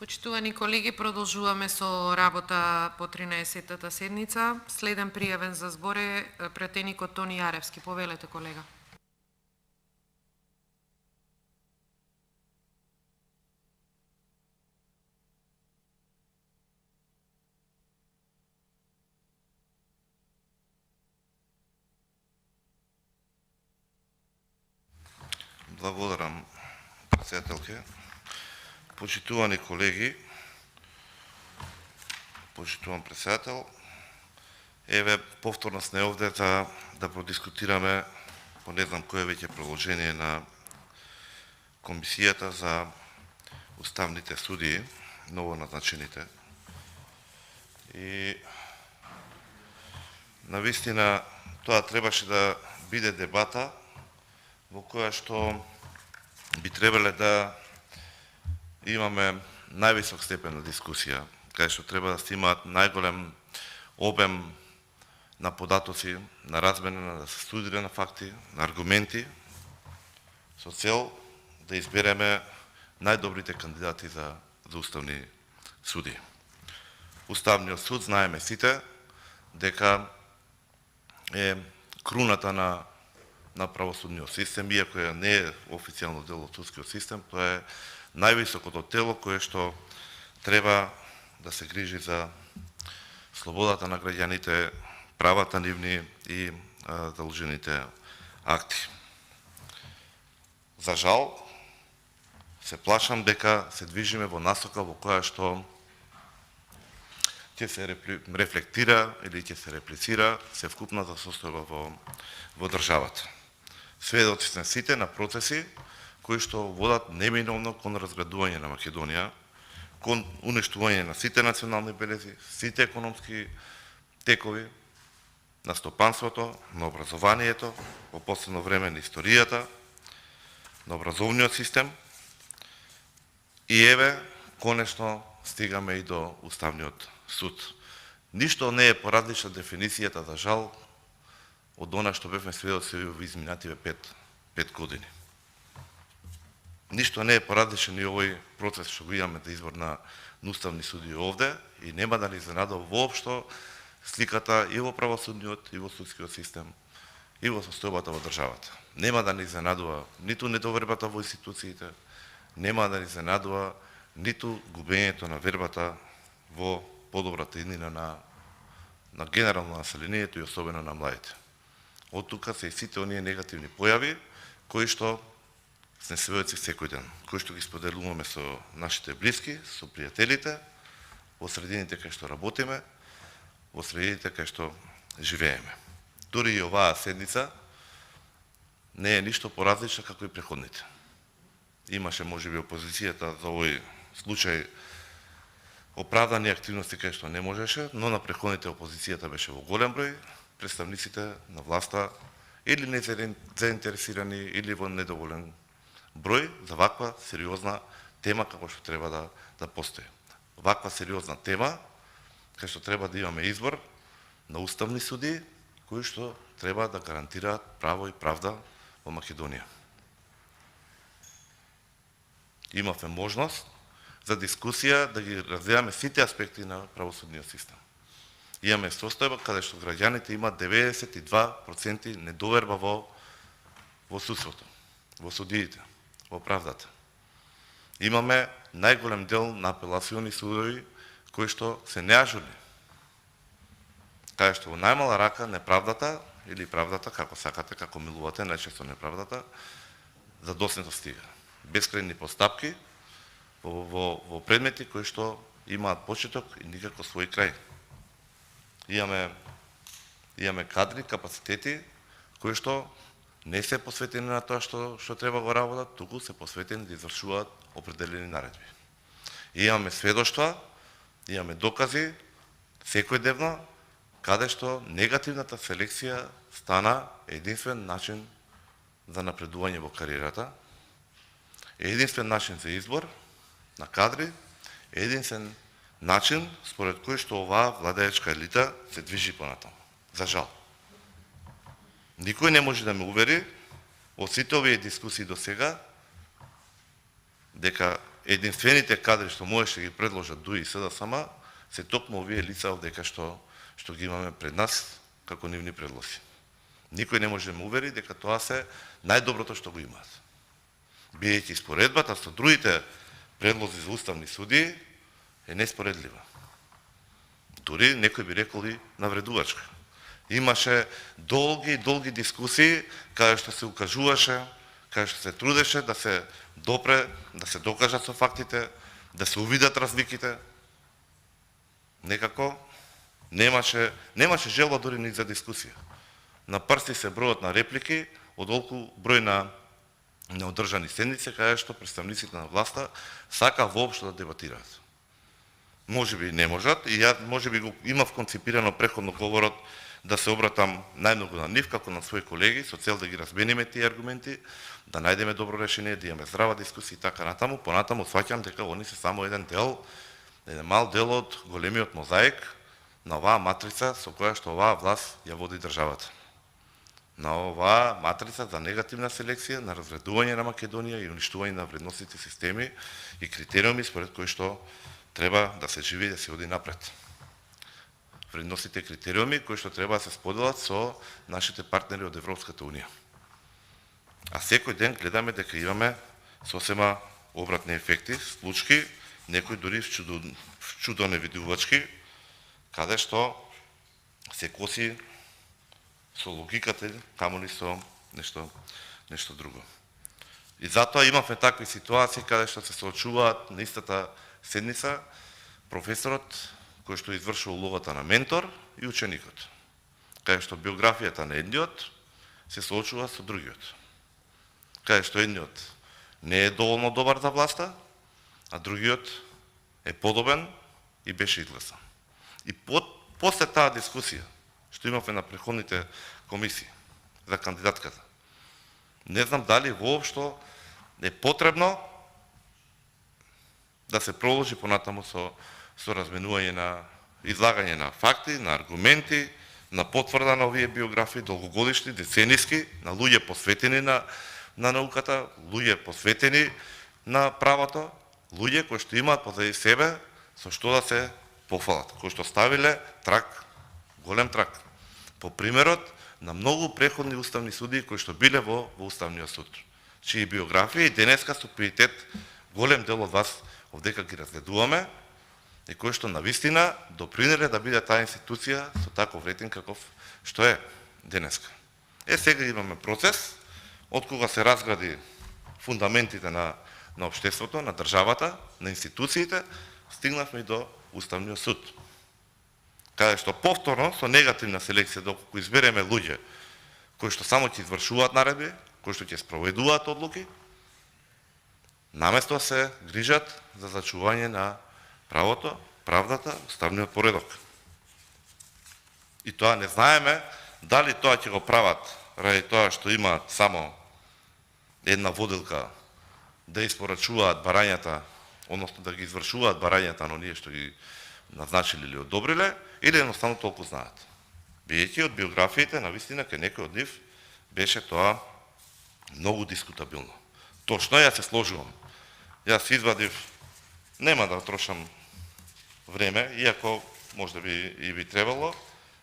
Почитувани колеги, продолжуваме со работа по 13-тата седница. Следен пријавен за збор е пратеникот Тони Јаревски. Повелете, колега. Благодарам, председателке. Почитувани колеги, почитуван председател, еве повторно сме овде за да продискутираме по не знам кое веќе продолжение на Комисијата за уставните судии, ново назначените. И навистина тоа требаше да биде дебата во која што би требале да имаме највисок степен на дискусија, кај што треба да се имаат најголем обем на податоци, на размена, да се студира на факти, на аргументи, со цел да избереме најдобрите кандидати за уставни суди. Уставниот суд, знаеме сите, дека е круната на правосудниот систем, иако не е официјално дел од судскиот систем, тоа е највисокото тело кое што треба да се грижи за слободата на граѓаните, правата нивни и задолжените акти. За жал, се плашам дека се движиме во насока во која што ќе се рефлектира или ќе се реплицира севкупната состојба во државата. Сведоци сме сите на процеси кои што водат неминовно кон разградување на Македонија, кон уништување на сите национални белези, сите економски текови, на стопанството, на образованието, во последно време на историјата, на образовниот систем. И еве, конечно, стигаме и до Уставниот суд. Ништо не е поразлична дефиницијата, за жал, од она што бевме сведоци во изминативе 5 години. Ништо не е поразличен и овој процес што го имаме за избор на уставни суди овде и нема да ни изненадува воопшто сликата и во правосудниот и во судскиот систем и во состојбата во државата. Нема да ни изненадува ниту недовербата во институциите, нема да ни изненадува ниту губењето на вербата во подобрата иднина на генерално населението и особено на младите. Од тука се и сите оние негативни појави кои што сме сведоци секој ден, кои што ги споделуваме со нашите блиски, со пријателите, во средините кај што работиме, во средините кај што живееме. Дури и оваа седница не е ништо поразлична како и претходните. Имаше можеби опозицијата за овој случај оправдани активности кај што не можеше, но на претходните опозицијата беше во голем број, представниците на власта или не заинтересирани или во недоволен број за ваква сериозна тема како што треба да постои. Ваква сериозна тема кај што треба да имаме избор на уставни суди кои што треба да гарантираат право и правда во Македонија. Имавме можност за дискусија да ги разгледаме сите аспекти на правосудниот систем. Имаме состојба каде што граѓаните имаат 92% недоверба во судството, во судиите, во правдата. Имаме најголем дел на апелациони судови кои што се неажурни, каде што во најмала рака неправдата или правдата, како сакате, како милувате, најчесто неправдата, за доснето стига. Бескрајни постапки во предмети кои што имаат почеток и никако свој крај. Имаме кадри, капацитети кои што не се посветени на тоа што треба го работат, туку се посветени да извршуваат определени наредби. Имаме сведоштва, имаме докази секојдневно каде што негативната селекција стана единствен начин за напредување во кариерата, единствен начин за избор на кадри, единствен начин според кој што оваа владеечка елита се движи понатаму. За жал. Никој не може да ме увери од сите овие дискусии до сега дека единствените кадри што можеше ги предложат ДУИ и СДСМ се токму овие лица овдека што ги имаме пред нас како нивни предлози. Никој не може да ме увери дека тоа се најдоброто што го имаат. Биејќи споредбата со другите предлози за уставни судии е неспоредлива. Дури некој би рекол и навредувачка. Имаше долги дискусии каде што се укажуваше, каде што се трудеше да се допре, да се докажат со фактите, да се увидат разликите. Некако немаше желба дури ни за дискусија. На прсти се бројот на реплики одолку број на одржани седници каде што представниците на власта сака воопшто да дебатираат. Можеби не можат и ја можеби го имав концепирано преходно говорот да се обратам најмногу на нив како на своји колеги со цел да ги разбениме тие аргументи, да најдеме добро решение, да имаме здрава дискусија и така натаму. Понатаму сваќам дека они се само еден мал дел од големиот мозаик на оваа матрица со која што оваа власт ја води државата. На оваа матрица за негативна селекција, на разредување на Македонија и уништување на вредностните системи и критериуми според кои што треба да се живее и да се оди напред. Вредностните критериуми кои што треба да се споделат со нашите партнери од Европската унија. А секој ден гледаме дека имаме сосема обратни ефекти, случки, некои дури чудо невидувачки, каде што се коси со логиката, камоли со нешто друго. И затоа имавме такви ситуации каде што се соочуваат на истата седница професорот кој што извршува улогата на ментор и ученикот, каде што биографијата на едниот се соочува со другиот, каде што едниот не е доволно добар за власта, а другиот е подобен и беше изгласан. И после таа дискусија што имавме на преходните комисии за кандидатката, не знам дали воопшто е потребно да се продолжи понатаму со разменување на излагање на факти, на аргументи, на потврда на овие биографии, долгогодишни, децениски, на луѓе посветени на науката, луѓе посветени на правото, луѓе кои што имаат позади себе со што да се пофалат, кои што ставиле трак, голем трак, по примерот на многу преходни уставни судии кои што биле во Уставниот суд, чии биографии денеска со приоритет голем дел од вас овдека ги разгледуваме и кои што навистина допринеле да биде таа институција со таков рейтинг каков што е денеска. Сега имаме процес од кога се разгради фундаментите на општеството, на државата, на институциите, стигнавме и до Уставниот суд, каде што повторно со негативна селекција доколку избереме луѓе кои што само ќе извршуваат наредби, кои што ќе спроведуваат одлуки, наместо се грижат за зачување на правото, правдата, уставниот поредок. И тоа не знаеме дали тоа ќе го прават ради тоа што имаат само една водилка да испорачуваат барањата, односно да ги извршуваат барањата на оние што ги назначили или одобриле, или едноставно толку знаат. Биејќи од биографиите, навистина, кај некој од нив беше тоа многу дискутабилно. Точно, јас се сложувам. Јас извадив, нема да трошам време, иако може би и би требало,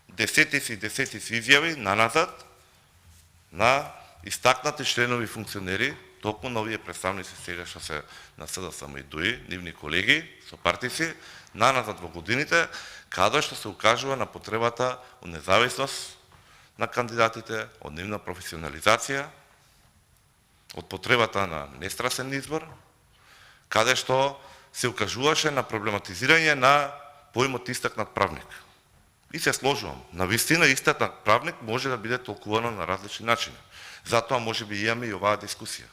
десетици изјави наназад на истакнати членови функционери, токму на овие представници сега што се на СДСМ и ДУИ, нивни колеги со партици, наназад во годините, каде што се укажува на потребата од независност на кандидатите, од нивна професионализација, од потребата на нестрасен избор, каде што се укажуваше на проблематизирање на поимот истакнат правник. И се сложувам, навистина истакнат правник може да биде толкувано на различни начини. Затоа може би имаме и оваа дискусија.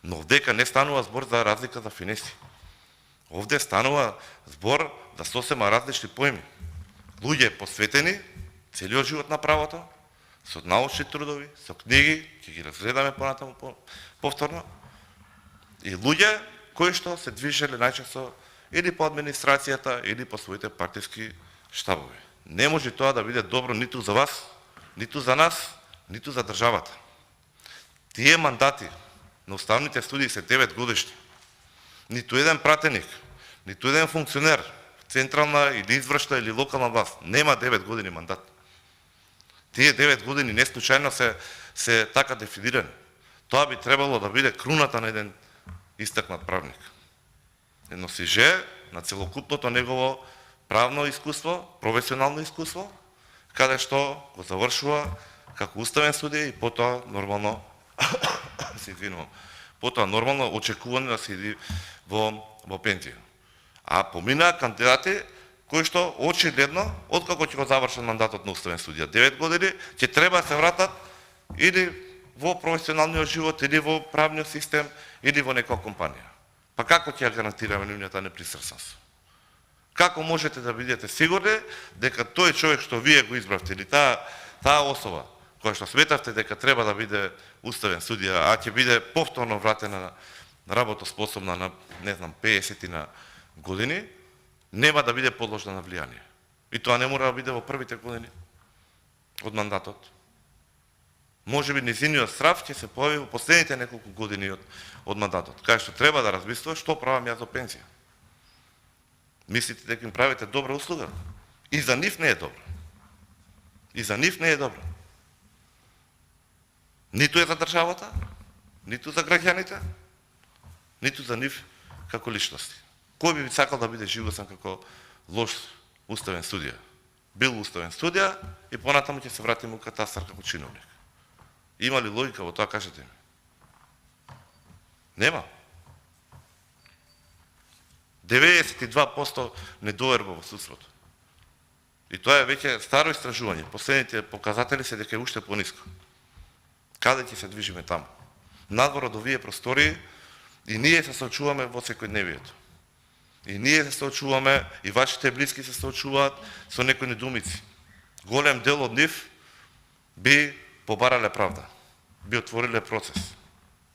Но овдека не станува збор за разлика за финеси. Овде станува збор за сосема различни поими. Луѓе посветени целиот живот на правото, со научни трудови, со книги, ќе ги разгледаме понатаму повторно, и луѓе кои што се движеле најчесто или по администрацијата, или по своите партиски штабови. Не може тоа да биде добро ниту за вас, ниту за нас, ниту за државата. Тие мандати на уставните судии се 9 годишни. Ниту еден пратеник, ниту еден функционер, централна или извршна или локална власт, нема 9 години мандат. Тие 9 години не случајно се така дефинирани. Тоа би требало да биде круната на еден истакнат правник. Едно сиже на целокупното негово правно искуство, професионално искуство, каде што го завршува како уставен судија и потоа нормално се извинувам. Потоа нормално очекувано да се иди во пензија. А поминаа кандидати кои што очигледно откако ќе го завршат мандатот на уставен судија 9 години, ќе треба да се вратат или во професионалниот живот, или во правниот систем, или во некоја компанија. Па како ќе ја гарантираме нивната непристрасност? Како можете да бидете сигурни дека тој човек што вие го избравте или таа особа која што сметавте дека треба да биде уставен судија, а ќе биде повторно вратена работоспособна на, не знам, 50 години, нема да биде подложна на влијание. И тоа не мора да биде во првите години од мандатот. Може би низиниот страв ќе се појави во последните неколку години од мандатот, кај што треба да размислува што правам јас за пензија. Мислите дека им правите добра услуга? И за нив не е добро. И за нив не е добро. Ниту е за државата, ниту за граѓаните, ниту за нив како личности. Кој би сакал да биде живосан како лош уставен судија? Бил уставен судија и понатаму ќе се вратиме у катастар како чиновник. Има ли логика во тоа, кажете ми? Нема. 92% недоверба во судството. И тоа е веќе старо истражување. Последните показатели се дека е уште пониско. Каде ќе се движиме таму? Надвор од овие простори и ние се соочуваме во секојдневието. И ние се соочуваме, и вашите блиски се соочуваат со некои недумици. Голем дел од нив би побарале правда, би отвориле процес,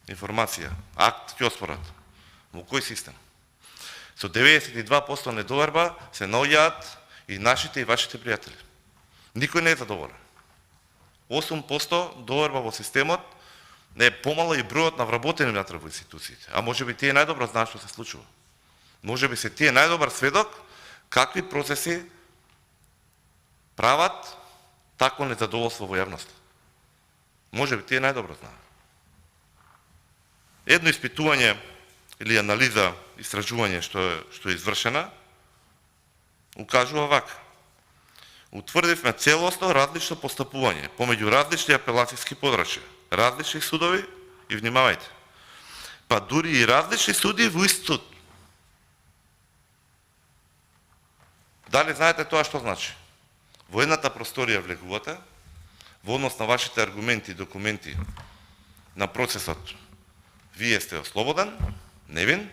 информација, акт ќе оспорат. Во кој систем? Со 92% недоверба се наоѓаат и нашите и вашите пријатели. Никој не е задоволен. 8% доверба во системот не е помало и бројот на вработени внатре во институциите. А може би тие најдобро знаат што се случува. Може би се тие најдобар сведок какви процеси прават такво незадоволство во јавноста. Може би тие најдобро знаат. Едно испитување или анализа, истражување што е извршена, укажува вака. Утврдивме целосно различно постапување помеѓу различни апелацијски подрачја, различни судови и внимавајте, па дури и различни суди во ист суд. Дали знаете тоа што значи? Во едната просторија влегувате, во однос на вашите аргументи и документи на процесот, вие сте ослободен, невин,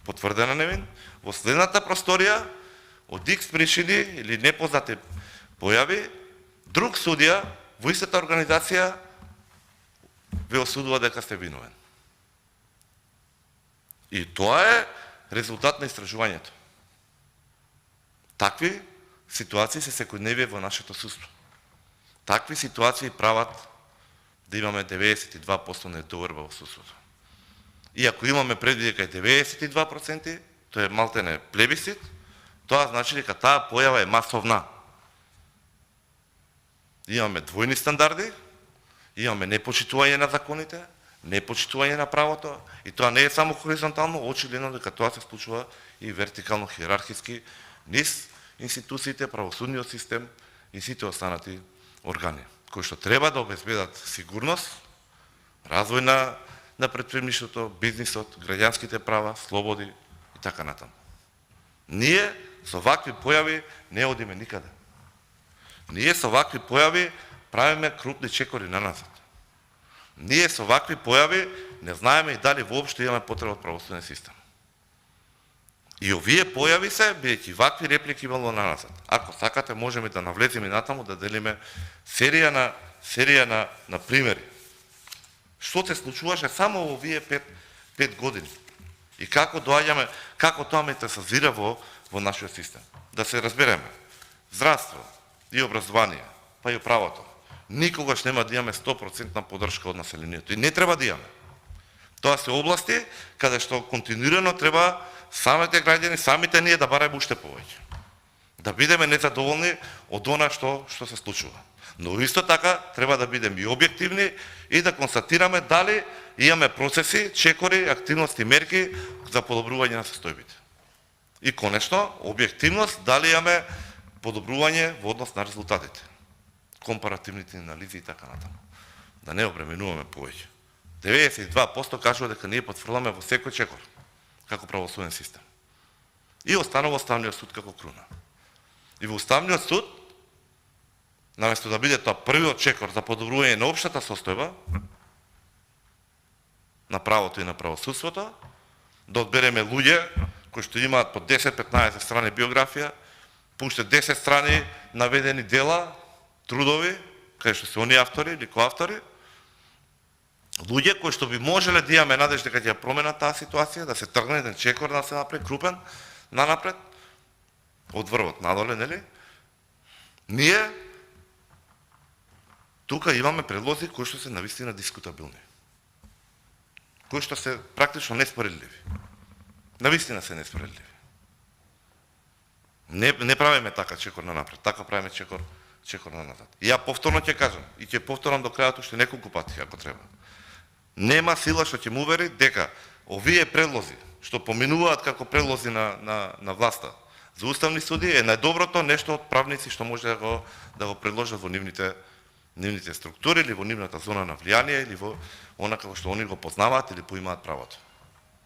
потврдена невин, во следната просторија, од X причини или непознати појави, друг судија во истата организација ве осудува дека сте виновен. И тоа е резултат на истражувањето. Такви ситуации се секојдневие во нашето судство. Такви ситуации прават да имаме 92% недоверба во судството. И ако имаме предвид дека е 92%, тоа е малтене плебисцит, тоа значи дека таа појава е масовна. Имаме двојни стандарди, имаме непочитување на законите, непочитување на правото, и тоа не е само хоризонтално, очигледно дека тоа се случува и вертикално хиерархиски низ институциите, правосудниот систем и сите останати органи, кои што треба да обезбедат сигурност, развој на претприемништвото, бизнисот, граѓанските права, слободи и така натаму. Ние со вакви појави не одиме никаде. Ние со вакви појави правиме крупни чекори на назад. Ние со вакви појави не знаеме и дали воопшто имаме потреба од правосуден систем. И овие појави се, бидејќи вакви реплики имало на назад. Ако сакате, можеме да навлеземе натаму, да делиме серија на примери. Што се случуваше само во овие 5 години. И како доаѓаме, како тоа метасазира во нашиот систем. Да се разбереме. Здравство и образование, па и правото. Никогаш нема да имаме 100% поддршка од населението. И не треба да имаме. Тоа се области каде што континуирано треба самите граѓани, самите ние да бараме уште повеќе. Да бидеме незадоволни од она што се случува. Но исто така треба да бидеме и објективни и да констатираме дали имаме процеси, чекори, активности, мерки за подобрување на состојбите. И конечно, објективност, дали имаме подобрување во однос на резултатите. Компаративните анализи и така натаму. Да не обременуваме повеќе. 92% кажува дека ние потврдаме во секој чекор, како правосуден систем. И останува Уставниот суд како круна. И во Уставниот суд, наместо да биде тоа првиот чекор за подобрување на општата состојба, на правото и на правосудството, да одбереме луѓе кои што имаат по 10-15 страни биографија, по уште 10 страни наведени дела, трудови, каде што се оние автори или коавтори, луѓе кои што би можеле да имаме надеж дека ќе ја променат таа ситуација, да се тргне еден чекор, да се направи крупен, нанапред, од врвот надоле, нели? Ние тука имаме предлози кои што се навистина дискутабилни. Кои што се практично неспоредливи. Навистина се неспоредливи. Не правиме така чекор на напред, така правиме чекор на назад. И ја повторно ќе кажам, и ќе повторам до крајот уште неколку пати, ако треба. Нема сила што ќе му увери дека овие предлози, што поминуваат како предлози на власта за уставни суди, е најдоброто нешто од правници што може да го предложат во нивните структури или во нивната зона на влијание или во она како што они го познаваат или поимаат правото.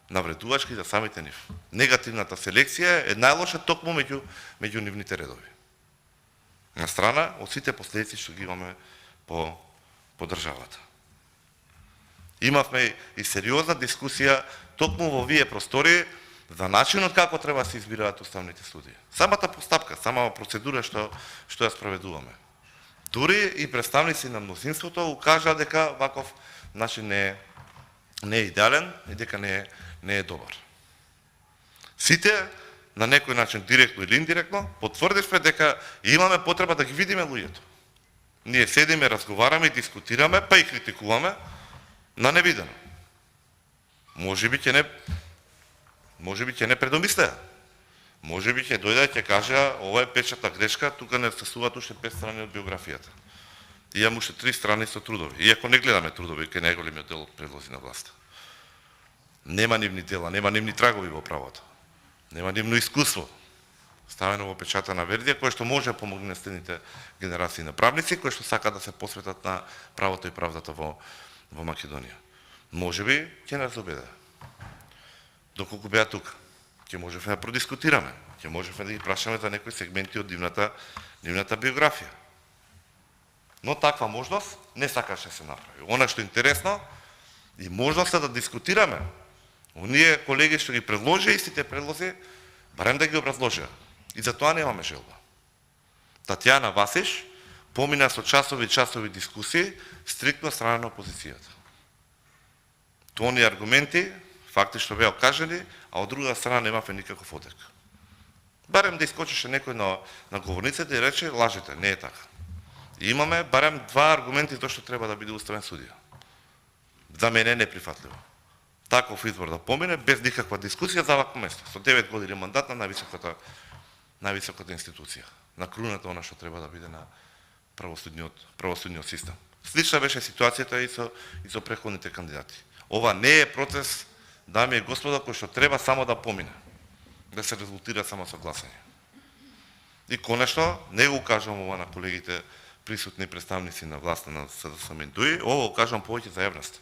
Навредувачки за самите нив. Негативната селекција е најлоша токму меѓу нивните редови. На страна од сите последици што ги имаме по државата. Имавме и сериозна дискусија токму во овие простори за начинот како треба да се избираат уставните судии. Самата постапка, самата процедура што ја спроведуваме. Дури и представници на мнозинството укажаа дека ваков начин не е идеален и дека не е добар. Сите, на некој начин, директно или индиректно, потврдивме дека имаме потреба да ги видиме луѓето. Ние седиме, разговараме и дискутираме, па и критикуваме на невидено. Можеби ќе не предомислеа. Можеби ќе дојде и ќе кажа, ова е печатна грешка, тука не стасуваат уште 5 страни од биографијата. И имам уште 3 страни со трудови. Иако не гледаме трудови, кај најголемиот дел од предлози на власта. Нема нивни дела, нема нивни трагови во правото. Нема нивно искуство. Ставено во печатана верзија, која што може да помогне следните генерации на правници, кои што сакаат да се посветат на правото и правдата во Македонија. Можеби ќе нас обеде. Доколку беа тука, ќе можеме да продискутираме, ќе можеме да ги прашаме за некои сегменти од нивната биографија. Но таква можност не сакаше се направи. Она што е интересно, и можноста да дискутираме. Оние колеги што ги предложи истите предлози, барем да ги образложија. И за тоа немаме желба. Татјана Васиш помина со часови дискусии стриктно страна на опозицијата. Тони аргументи, факти што беа окажани, а од друга страна немавме никаков одек. Барем да искочеше некој на говорницата и рече, лажете, не е така. И имаме барем 2 аргументи тоа што треба да биде уставен судија. За мене е неприфатливо. Таков избор да помине без никаква дискусија за вакво место, со 9 години мандат на највисоката институција, на круната она што треба да биде на правосудниот систем. Слична беше ситуацијата и со претходните кандидати. Ова не е процес, дами и господа, кој што треба само да помине, да се резултира само со гласање. И конечно, не го кажам ова на колегите присутни представници на власта на СДСМ ДУИ, ова го кажам повеќе за јавност.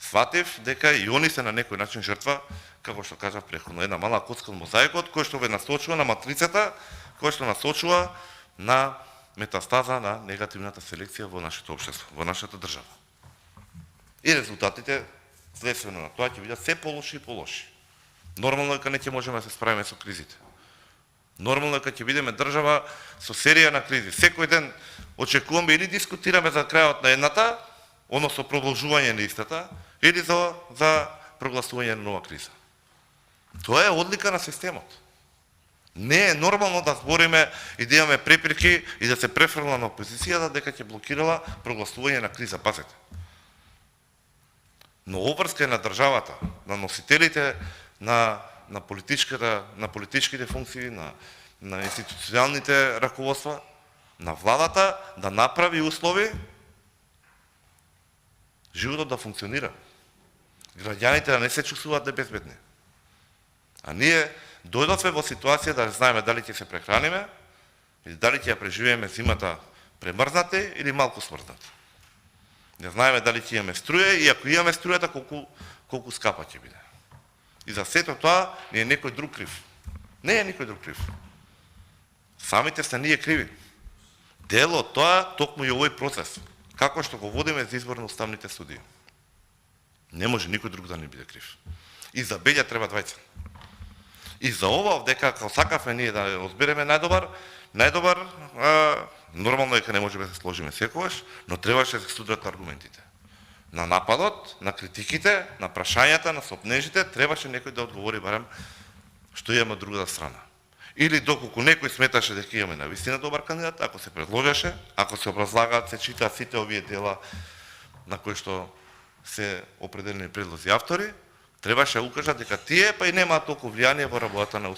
Сватив дека и они се на некој начин жртва, како што кажав претходно, една мала коцка од мозаикот кој што ве насочува на матрицата, кој што насочува на метастаза на негативната селекција во нашето општество, во нашата држава. И резултатите следствено на тоа ќе бидат се полоши и полоши. Нормално е дека не ќе можеме да се справиме со кризите. Нормално е дека ќе бидеме држава со серија на кризи. Секој ден очекуваме или дискутираме за крајот на едната, односно продолжување на истата, или за прогласување на нова криза. Тоа е одлика на системот. Не е нормално да збориме и да имаме препирки и да се префрла на опозицијата дека ќе блокирала прогласување на криза. Пазете. Но обврска е на државата, на носителите на политичките функции, на институционалните раководства, на владата да направи услови животот да функционира. Граѓаните да не се чувствуваат небезбедни. А ние дојдовме во ситуација да знаеме дали ќе се прехраниме или дали ќе ја преживееме зимата премрзнати или малку смрзнати. Не знаеме дали ќе имаме струја и ако имаме струјата колку скапа ќе биде. И за сето тоа не е некој друг крив. Не е никој друг крив. Самите сте ние криви. Дел од тоа токму и овој процес, како што го водиме за избор на уставните судии. Не може никој друг да не биде крив. И за Беља треба двајца. И за ова дека како сакавме ние да разбереме најдобар, нормално е дека не можеме да се сложиме секогаш, но требаше да се студат аргументите. На нападот, на критиките, на прашањата, на сопнежите, требаше некој да одговори барем што имаме од другата страна. Или доколку некој сметаше дека имаме навистина добар кандидат, ако се предложеше, ако се образлагаат, се читаат сите овие дела на кои што се определени предлози автори, требаше да укажат дека тие па и немаат толку влијание во работата на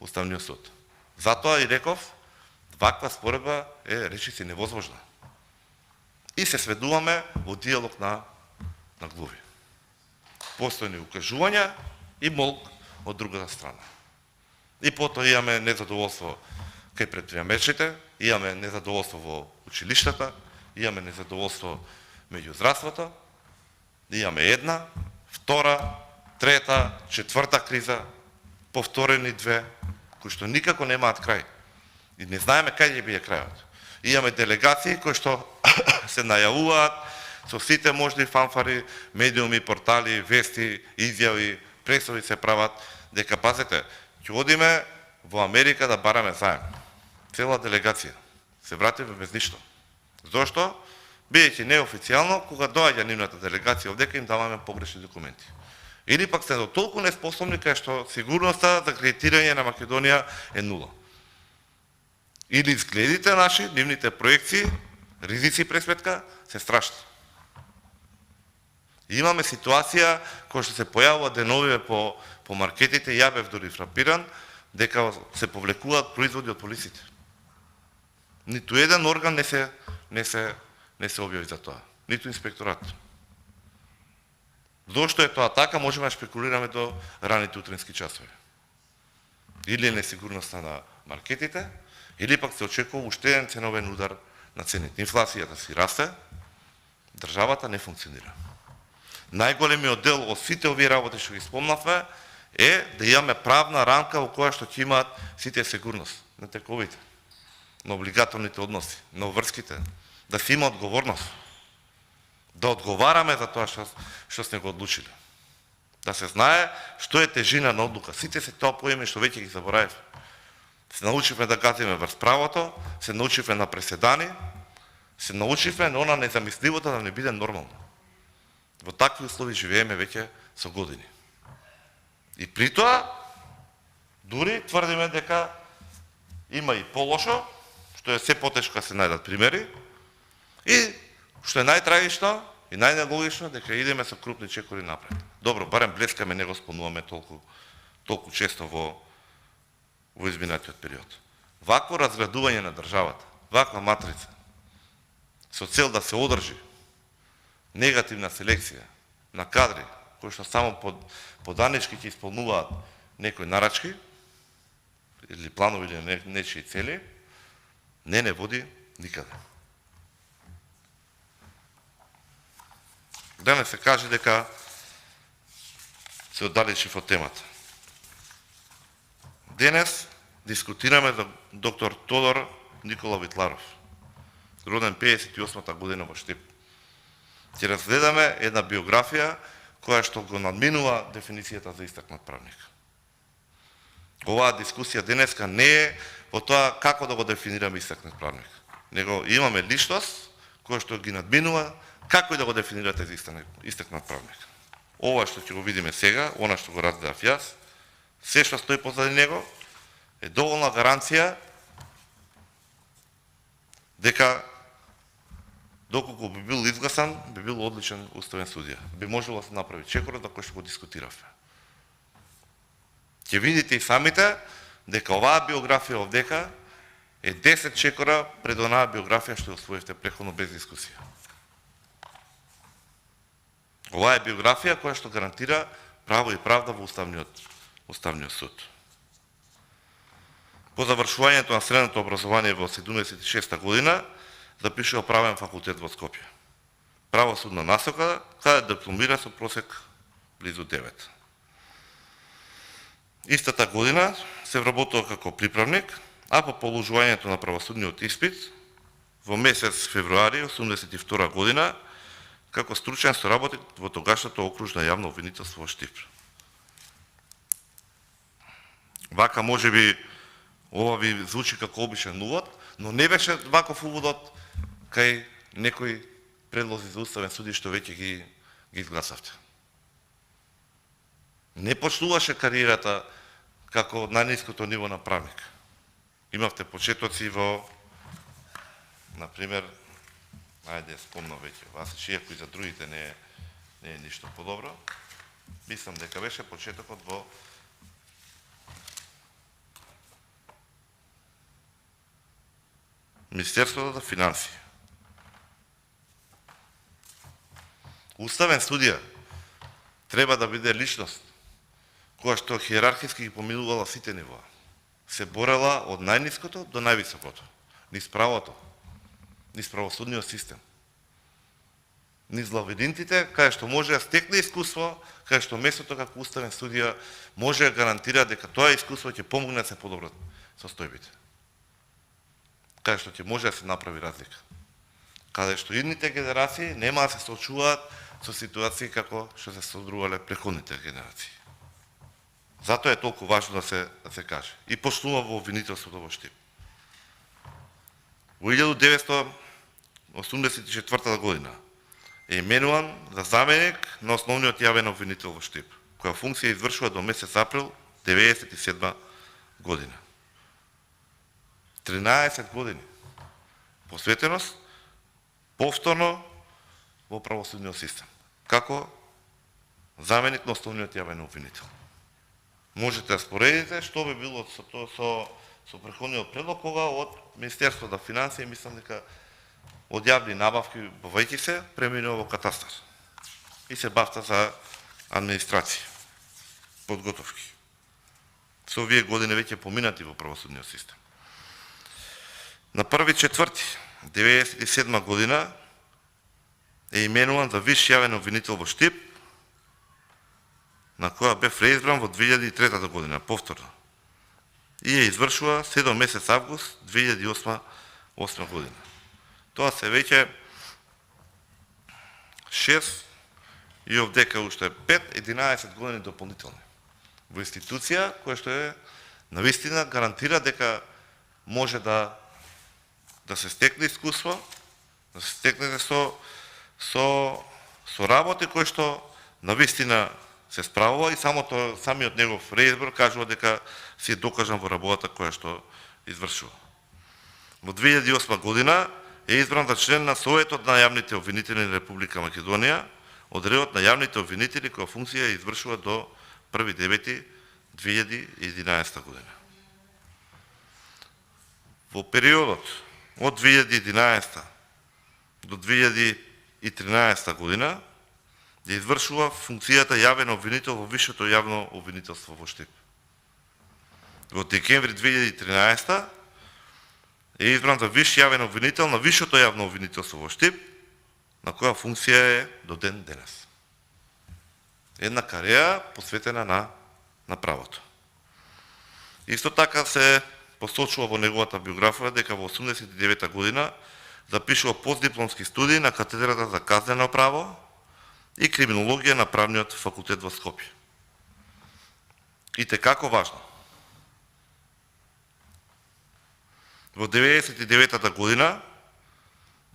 Уставниот суд. Затоа и реков, ваква споредба е речиси невозможна. И се сведуваме во диалог на глуви. Постојни укажувања и молк од другата страна. И потоа имаме незадоволство кај предприемачите, имаме незадоволство во училиштата, имаме незадоволство меѓу здравството, имаме една, втора, трета, четврта криза, повторени две, кои што никако немаат крај. И не знаеме кај ќе биде крајот. Имаме делегации кои што се најавуваат со сите можни фанфари, медиуми, портали, вести, изјави, пресови се прават, дека пазете, ќе одиме во Америка да бараме заем. Цела делегација. Се вратиме без ништо. Зошто? Бидејќи неофицијално, кога доаѓа нивната делегација овдека им даваме погрешни документи. Или пак се толку неспособни кај што сигурноста за кредитирање на Македонија е нула. Или изгледите наши, нивните проекции, ризици пресметка, се страшни. Имаме ситуација која што се појавува деновиве по маркетите, ја бев дори фрапиран, дека се повлекуваат производи од полиците. Ниту еден орган не се објави за тоа, ниту инспекторат. Зошто е тоа така, можеме да шпекулираме до раните утрински часови. Или несигурноста на маркетите, или пак се очекува уште еден ценовен удар на цените. Инфлацијата си расте, државата не функционира. Најголемиот дел од сите овие работи што ги спомнавме е да имаме правна рамка во која што ќе имаат сите сигурност на тековите, на облигаторните односи, на врските, да се има одговорност, да одговараме за тоа што сме го одлучили. Да се знае што е тежина на одлука. Сите се тоа поеми што веќе ги заборавивме. Се научивме да газиме врз правото, се научивме на преседани, се научивме на она незамисливото да не биде нормално. Во такви услови живееме веќе со години. И при тоа, дури тврдиме дека има и полошо, што е се потешко да се најдат примери, и што е најтрагично и најнелогично, дека идеме со крупни чекори напред. Добро, барем блескаме, не го спомнуваме толку често во изминатиот период. Вакво разградување на државата, ваква матрица, со цел да се одржи негативна селекција на кадри, кои што само поданички ќе исполнуваат некои нарачки, или планови или нечии цели, не води никаде. Денес се каже дека се оддалечив од темата. Денес дискутираме за доктор Тодор Никола Витларов, роден 58-та година во Штип. Ќе разгледаме една биографија која што го надминува дефиницијата за истакнат правник. Оваа дискусија денеска не е во тоа како да го дефинираме истакнат правник, него имаме личност која што ги надминува како и да го дефинирате за истакнат правник. Ова што ќе го видиме сега, она што го разгледав јас, се што стои позади него е доволна гаранција дека доколку би бил изгласан, би бил одличен уставен судија. Би можело да се направи чекорот, кој што го дискутиравме. Ќе видите и самите дека оваа биографија овдека е 10 чекора пред онаа биографија што освоивте преходно без дискусија. Ова е биографија која што гарантира право и правда во Уставниот суд. По завршувањето на средното образование во 76 година запишува правен факултет во Скопје. Правосудна насока, каде дипломира со просек близу 9. Истата година се вработува како приправник, а по положувањето на правосудниот испит во месец февруари 82 година како стручен соработник во тогашното окружно јавно обвинителство во Штип. Вака можеби ова ви звучи како обичен увод, но не беше ваков уводот кај некои предлози за уставен суди што веќе ги изгласавте. Не почнуваше кариерата како најниското ниво на правник. Имавте почетоци во, например, ајде спомнам веќе, Васич, иако и за другите не е ништо подобро, мислам дека беше почетокот во Министерството за финансии. Уставен судија треба да биде личност која што хиерархиски ги поминувала сите нивоа. Се борела од најниското до највисокото, низ правото, низ правосудниот систем, низ лавидинтите, каде што може да стекне искуство, каде што местото како уставен судија може да гарантира дека тоа искуство ќе помогне да се подобрат состојбите. Каде што ќе може да се направи разлика. Каде што идните генерации нема да се соочуваат со ситуации како што се содрувале преходните генерации. Затоа е толку важно да се каже. И почнува во обвинителството во Штип. Во 1984 година е именуван за заменик на основниот јавен обвинител во Штип, која функција извршува до месец април 1997 година. 13 години посветеност повторно во правосудниот систем, како заменик на основниот јавен обвинител. Можете да споредите што би било со преходниот предлог, кога од Министерството за финансии, мислам дека од јавни набавки бавајќи се, преминува во катастар и се бавта за администрација, подготовки. Со овие години веќе поминати во правосудниот систем. На 1.4.1997 година е именуван за виш јавен обвинител во Штип, на која бев реизбран во 2003 година, повторно. И ја извршува 7 месец август 2008 година. Тоа се веќе 6 и овдека уште 5-11 години дополнителни. Во институција која што е навистина гарантира дека може да се стекне искуство, да се стекне со работи кои што навистина се справува и самиот негов реизбор кажува дека си е докажан во работата која што извршува. Во 2008 година е избран за член на Советот на јавните обвинители на Република Македонија, од редот на јавните обвинители која функција ја извршува до 1.9.2011 година. Во периодот од 2011 до 2013 година ја извршува функцијата јавен обвинител во Висшето јавно обвинителство во Штип. Во декември 2013 е избран за виш јавен обвинител на Висшето јавно обвинителство во Штип, на која функција е до ден денес. Една кариера посветена на правото. Исто така се посочува во неговата биографија дека во 1989 година запишува постдипломски студии на катедрата за казнено право и криминологија на правниот факултет во Скопје. И како важно. Во 1999 година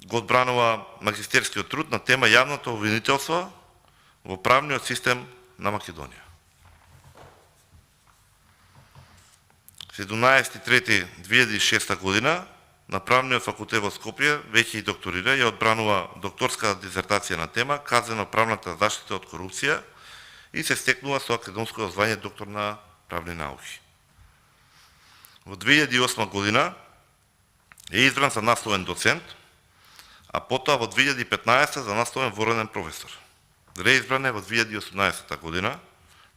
го одбранува магистерскиот труд на тема јавното обвинителство во правниот систем на Македонија. 17.3.2006 година на Правниот факултет во Скопје веќе и докторира и одбранува докторска дизертација на тема Казнено-правната заштита од корупција и се стекнува со академско звање доктор на правни науки. Во 2008 година е избран за насловен доцент, а потоа во 2015 за насловен вореден професор. Реизбран е во 2018 година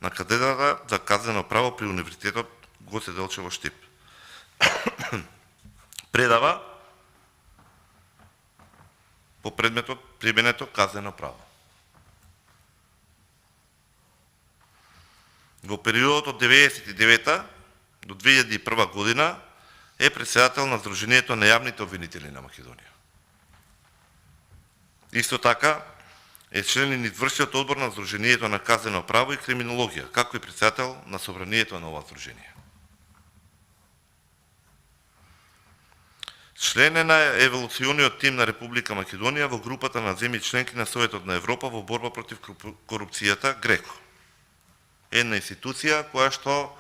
на катедрата за казнено право при Универзитетот Гоце Делчев во Штип. Предава по предметот применето казнено право. Во периодот од 1999 до 2001 година е претседател на Сдруженијето на јавните обвинители на Македонија. Исто така е член и извршниот одбор на Сдруженијето на казнено право и криминологија, како и претседател на собранието на ова сдружение. Член е на еволуциониот тим на Република Македонија во групата на земји членки на Советот на Европа во борба против корупцијата ГРЕКО. Една институција која што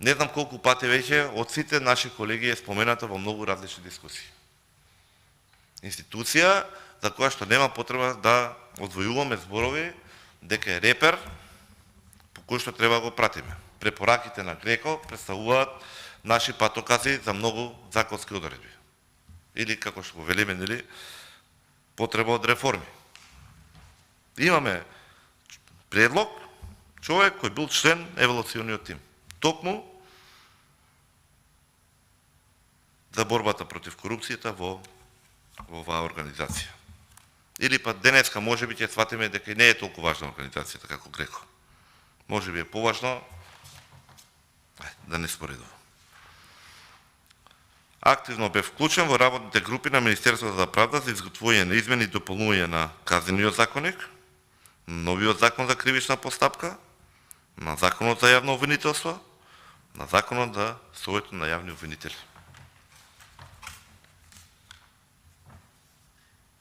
не знам колку пати веќе од сите наши колеги е спомената во многу различни дискусии. Институција за која што нема потреба да одвојуваме зборови дека е репер по кој што треба го пратиме. Препораките на ГРЕКО представуваат наши патокази за многу законски одредби. Или, како што го велиме, нели, потреба од реформи. Имаме предлог, човек кој бил член еволуциониот тим. Токму за борбата против корупцијата во оваа организација. Или па денеска можеби ќе сватиме дека не е толку важна организацијата како ГРЕКО. Можеби е поважно да не споредувам. Активно бе вклучен во работните групи на Министерството за правда за изготвување на измени и дополнување на Казнениот законник, новиот закон за кривична постапка, на законот за јавно обвинителство, на законот за Советот на јавни обвинители.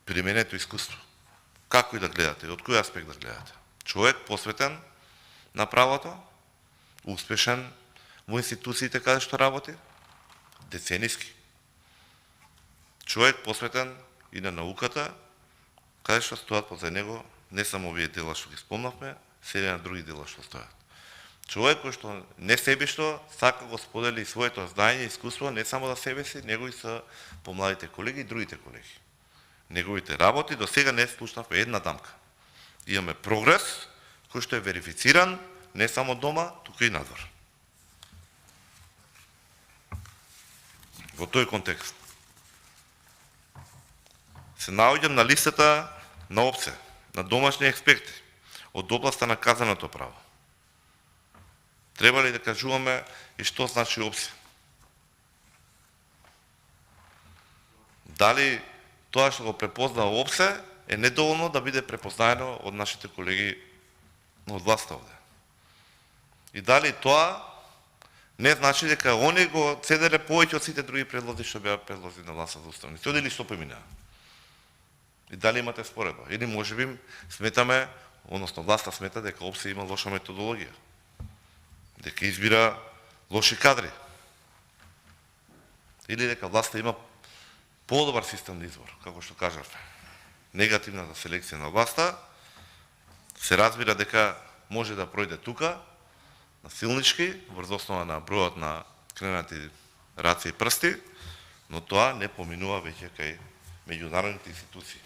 Применето искуство. Како и да гледате, од кој аспект да гледате. Човек посветен на правото, успешен во институциите каде што работи, децениски. Човек посветен и на науката, каде што стојат позај него не само овие дела што ги спомнавме, седи на други дела што стојат. Човек кој што не себишно сака го сподели своето знаење и искуство не само за себе си, него и со помладите колеги и другите колеги. Неговите работи до сега не слушнавме една дамка. Имаме прогрес кој што е верифициран не само дома, туку и надвор. Во тој контекст се наоѓам на листата на ОПСЕ, на домашни експерти од областа на казненото право. Треба ли да кажуваме и што значи ОПСЕ? Дали тоа што го препозна ОПСЕ е недоволно да биде препознаено од нашите колеги од власта овде? И дали тоа не значи дека они го цеделе повеќе од сите други предлози што беа предлози на власта за уставни суд или што поминаа? И дали имате споредба? Или можеби сметаме, односно власта смета дека ОПСЕ има лоша методологија, дека избира лоши кадри, или дека власта има подобар систем на избор, како што кажавме. Негативната селекција на власта се разбира дека може да пројде тука, насилнички, врз основа на бројот на кренати раце и прсти, но тоа не поминува веќе кај меѓународните институции.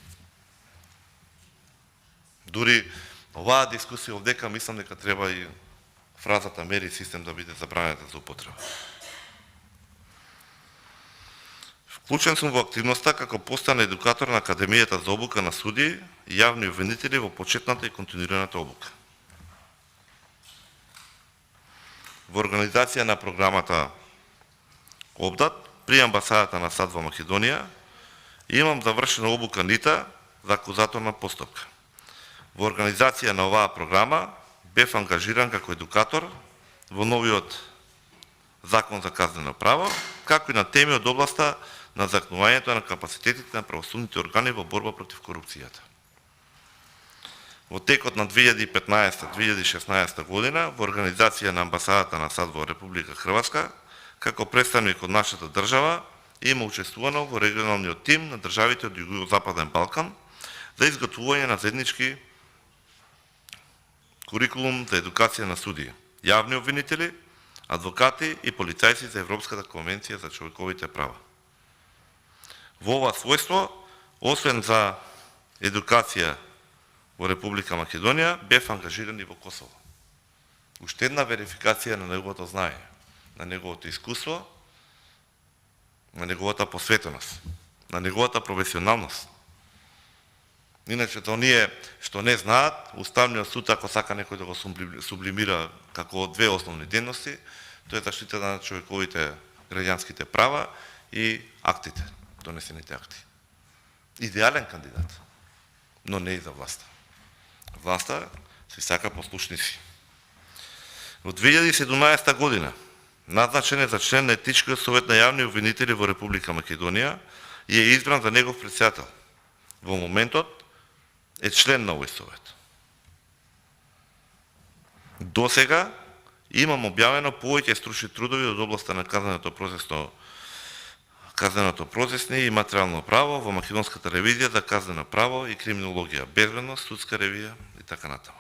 Дури оваа дискусија овдека мислам дека треба и фразата мери систем да биде забранета за употреба. Вклучен сум во активноста како постојан едукатор на Академијата за обука на судии и јавни обвинители во почетната и континуираната обука. Во организација на програмата ОБДАТ при амбасадата на САД во Македонија имам завршена обука НИТА за акузаторна постапка. Во организација на оваа програма бев ангажиран како едукатор во новиот закон за казнено право, како и на теми од областа на закнувањето на капацитетите на правосудните органи во борба против корупцијата. Во текот на 2015-2016 година во организација на амбасадата на САД во Република Хрватска, како представник од нашата држава, има учествувано во регионалниот тим на државите од Југозападен Балкан за изготвување на заеднички курикулум за едукација на судии, јавни обвинители, адвокати и полицајци за Европската конвенција за човековите права. Во ова својство, освен за едукација во Република Македонија, бев ангажиран и во Косово. Уште една верификација на неговото знаење, на неговото искуство, на неговата посветеност, на неговата професионалност. Иначе то оние што не знаат, Уставниот суд, ако сака некој да го сублимира како две основни денности, тоа е заштита на човековите граѓанските права и актите, донесените акти. Идеален кандидат, но не и за власта. Власта си сака послушници. Во 2017 година назначен е за член на Етичкиот совет на јавни обвинители во Република Македонија и е избран за негов претседател. Во моментот е член на овој совет. До сега имам објавено повеќе стручни трудови од областа на казненото процесни и материјално право во Македонската ревизија за казнено право и криминологија, безбедност, судска ревизија и така натаму.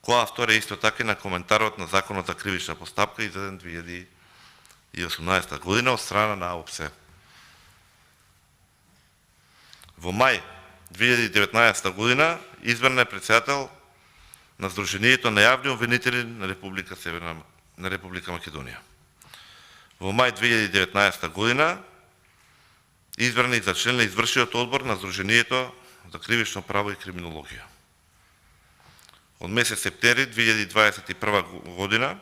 Која автор е исто така на коментарот на Законот за кривична постапка издаден 2018 година од страна на АОПСЕ. Во мај 2019 година избран е претседател на Сдруженијето на јавни обвинители на Република Македонија. Во мај 2019 година избран е за член на извршниот одбор на Сдруженијето за кривично право и криминологија. Од месец септември 2021 година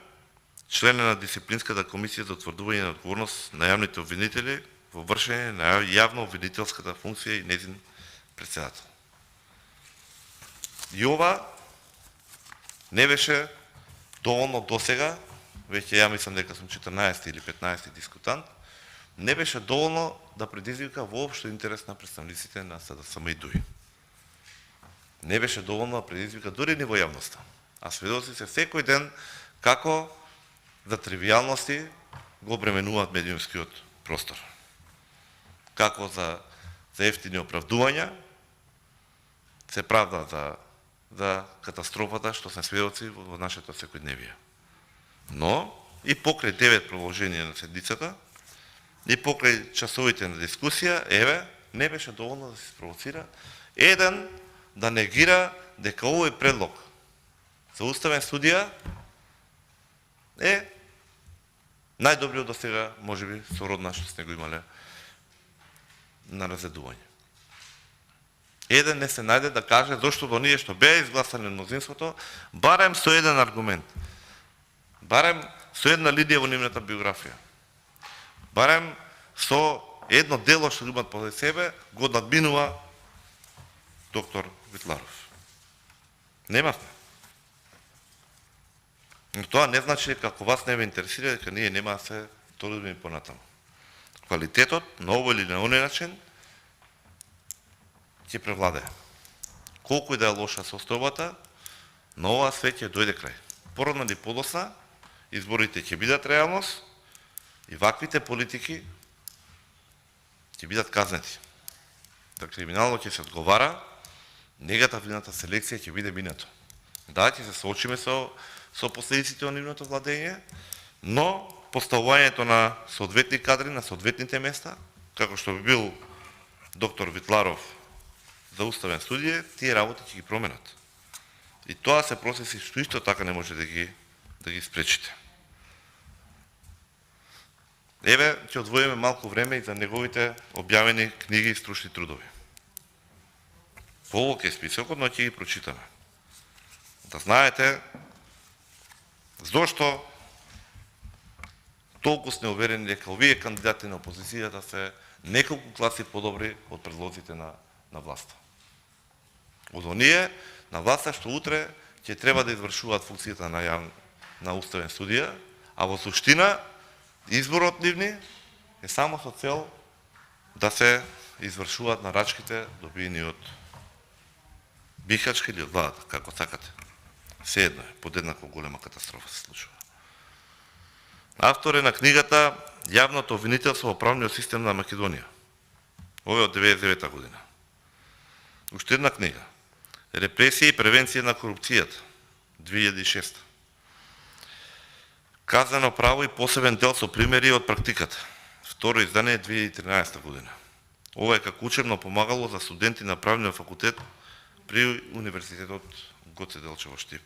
член на Дисциплинската комисија за утврдување на одговорност на јавните обвинители во вршење на јавно обвинителската функција и нејзин претседател. И ова не беше доволно досега, веќе ја мислам дека сум 14 или 15 дискутант, не беше доволно да предизвика воопшто интерес на представниците на СДСМ и ДУИ. Не беше доволно да предизвика дури ни во јавноста. А сведоци се секој ден како за тривијалности го бременуваат медиумскиот простор. Како за ефтини оправдувања се правда за катастрофата што се сведоци во нашето секојдневие. Но и покрај 9 продолженија на седницата, и покрај часовите на дискусија, не беше доволно да се спровоцира еден да негира дека овој предлог за уставен судија е најдобриот до сега, можеби, сородна што сте го имале на разедување. Еден не се најде да каже зошто до ние што беа изгласани мнозинството, барем со еден аргумент, барем со една линија во нивната биографија, барем со едно дело што имат по себе, го надминува доктор Витларов. Немавме. Но тоа не значи како вас не ве интересира дека ние нема да се толерираме понатаму. Квалитетот на овој или на оној начин ќе превладее. Колку и да е лоша состојбата, на ова свет ќе дојде крај. Порано или подосна, изборите ќе бидат реалност и ваквите политики ќе бидат казнети. За криминално ќе се одговара, негативната селекција ќе биде минато. Да, ќе се соочиме со последиците од нивното владење, но поставувањето на соодветни кадри на соодветните места, како што би бил доктор Витларов за уставен судија, тие работи ќе ги променат. И тоа се процеси што исто така не може да ги спречите. Ќе одвоиме малку време и за неговите објавени книги и стручни трудови. Поволк е списокот, но ќе ги прочитаме. Да знаете зошто толку сте уверени дека овие кандидати на опозицијата се неколку класи подобри од предлозите на власта. Од оние на власта што утре ќе треба да извршуваат функцијата на уставен судија, а во суштина изборот нивни е само со цел да се извршуваат нарачките добиени од Бихачка или од владата, како сакате. Се едно е, подеднакво голема катастрофа се случува. Автор е на книгата Јавното обвинителство во правниот систем на Македонија. Ова е од 99 година. Уште една книга. Репресија и превенција на корупцијата. 2006. Казнено право и посебен дел со примери од практиката. Второ издание 2013 година. Ова е како учебно помагало за студенти на правниот факултет при Универзитетот Гоце Делчев во Штип.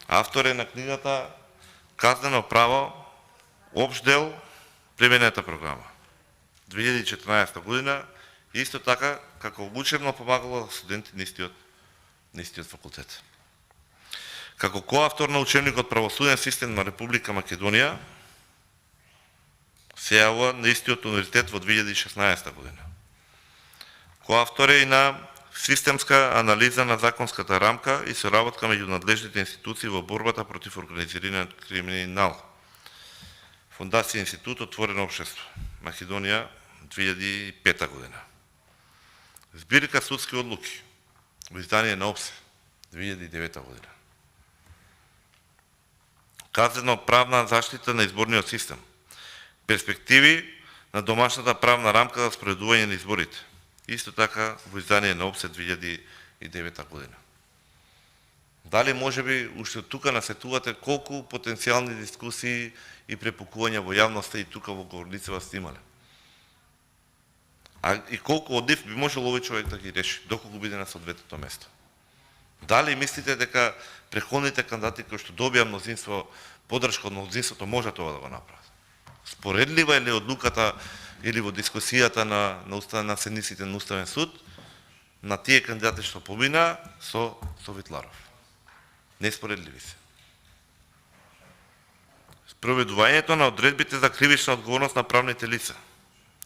Автор е на книгата Казнено право, општ дел, племената програма. 2014 година, исто така како учебно помагало за студенти на истиот факултет. Како коавтор на учебникот Правосуден систем на Република Македонија, се јавува на истиот универзитет во 2016 година. Коавтор е и на системска анализа на законската рамка и соработка меѓу надлежните институции во борбата против организираниот криминал. Фондација Институт Отворено општество, Македонија, 2005 година. Збирка судски одлуки, во издание на ОПСЕ, 2009 година. Казнено правна заштита на изборниот систем. Перспективи на домашната правна рамка за спроведување на изборите. Исто така во издание на ОПСЕ 2009 година. Дали можеби уште тука насетувате колку потенцијални дискусии и препукувања во јавноста и тука во говорницава сте имале? А и колку од нив би можело овој човек да ги реши, доколку биде на соодветното место? Дали мислите дека претходните кандидати кои што добија мнозинство, поддршка од мнозинството, може тоа да го направат? Споредлива е ли одлуката или во дискусијата на седниците на Уставен суд на тие кандидати што помина со Витларов? Неспоредливи се. Спроведувањето на одредбите за кривична одговорност на правните лица.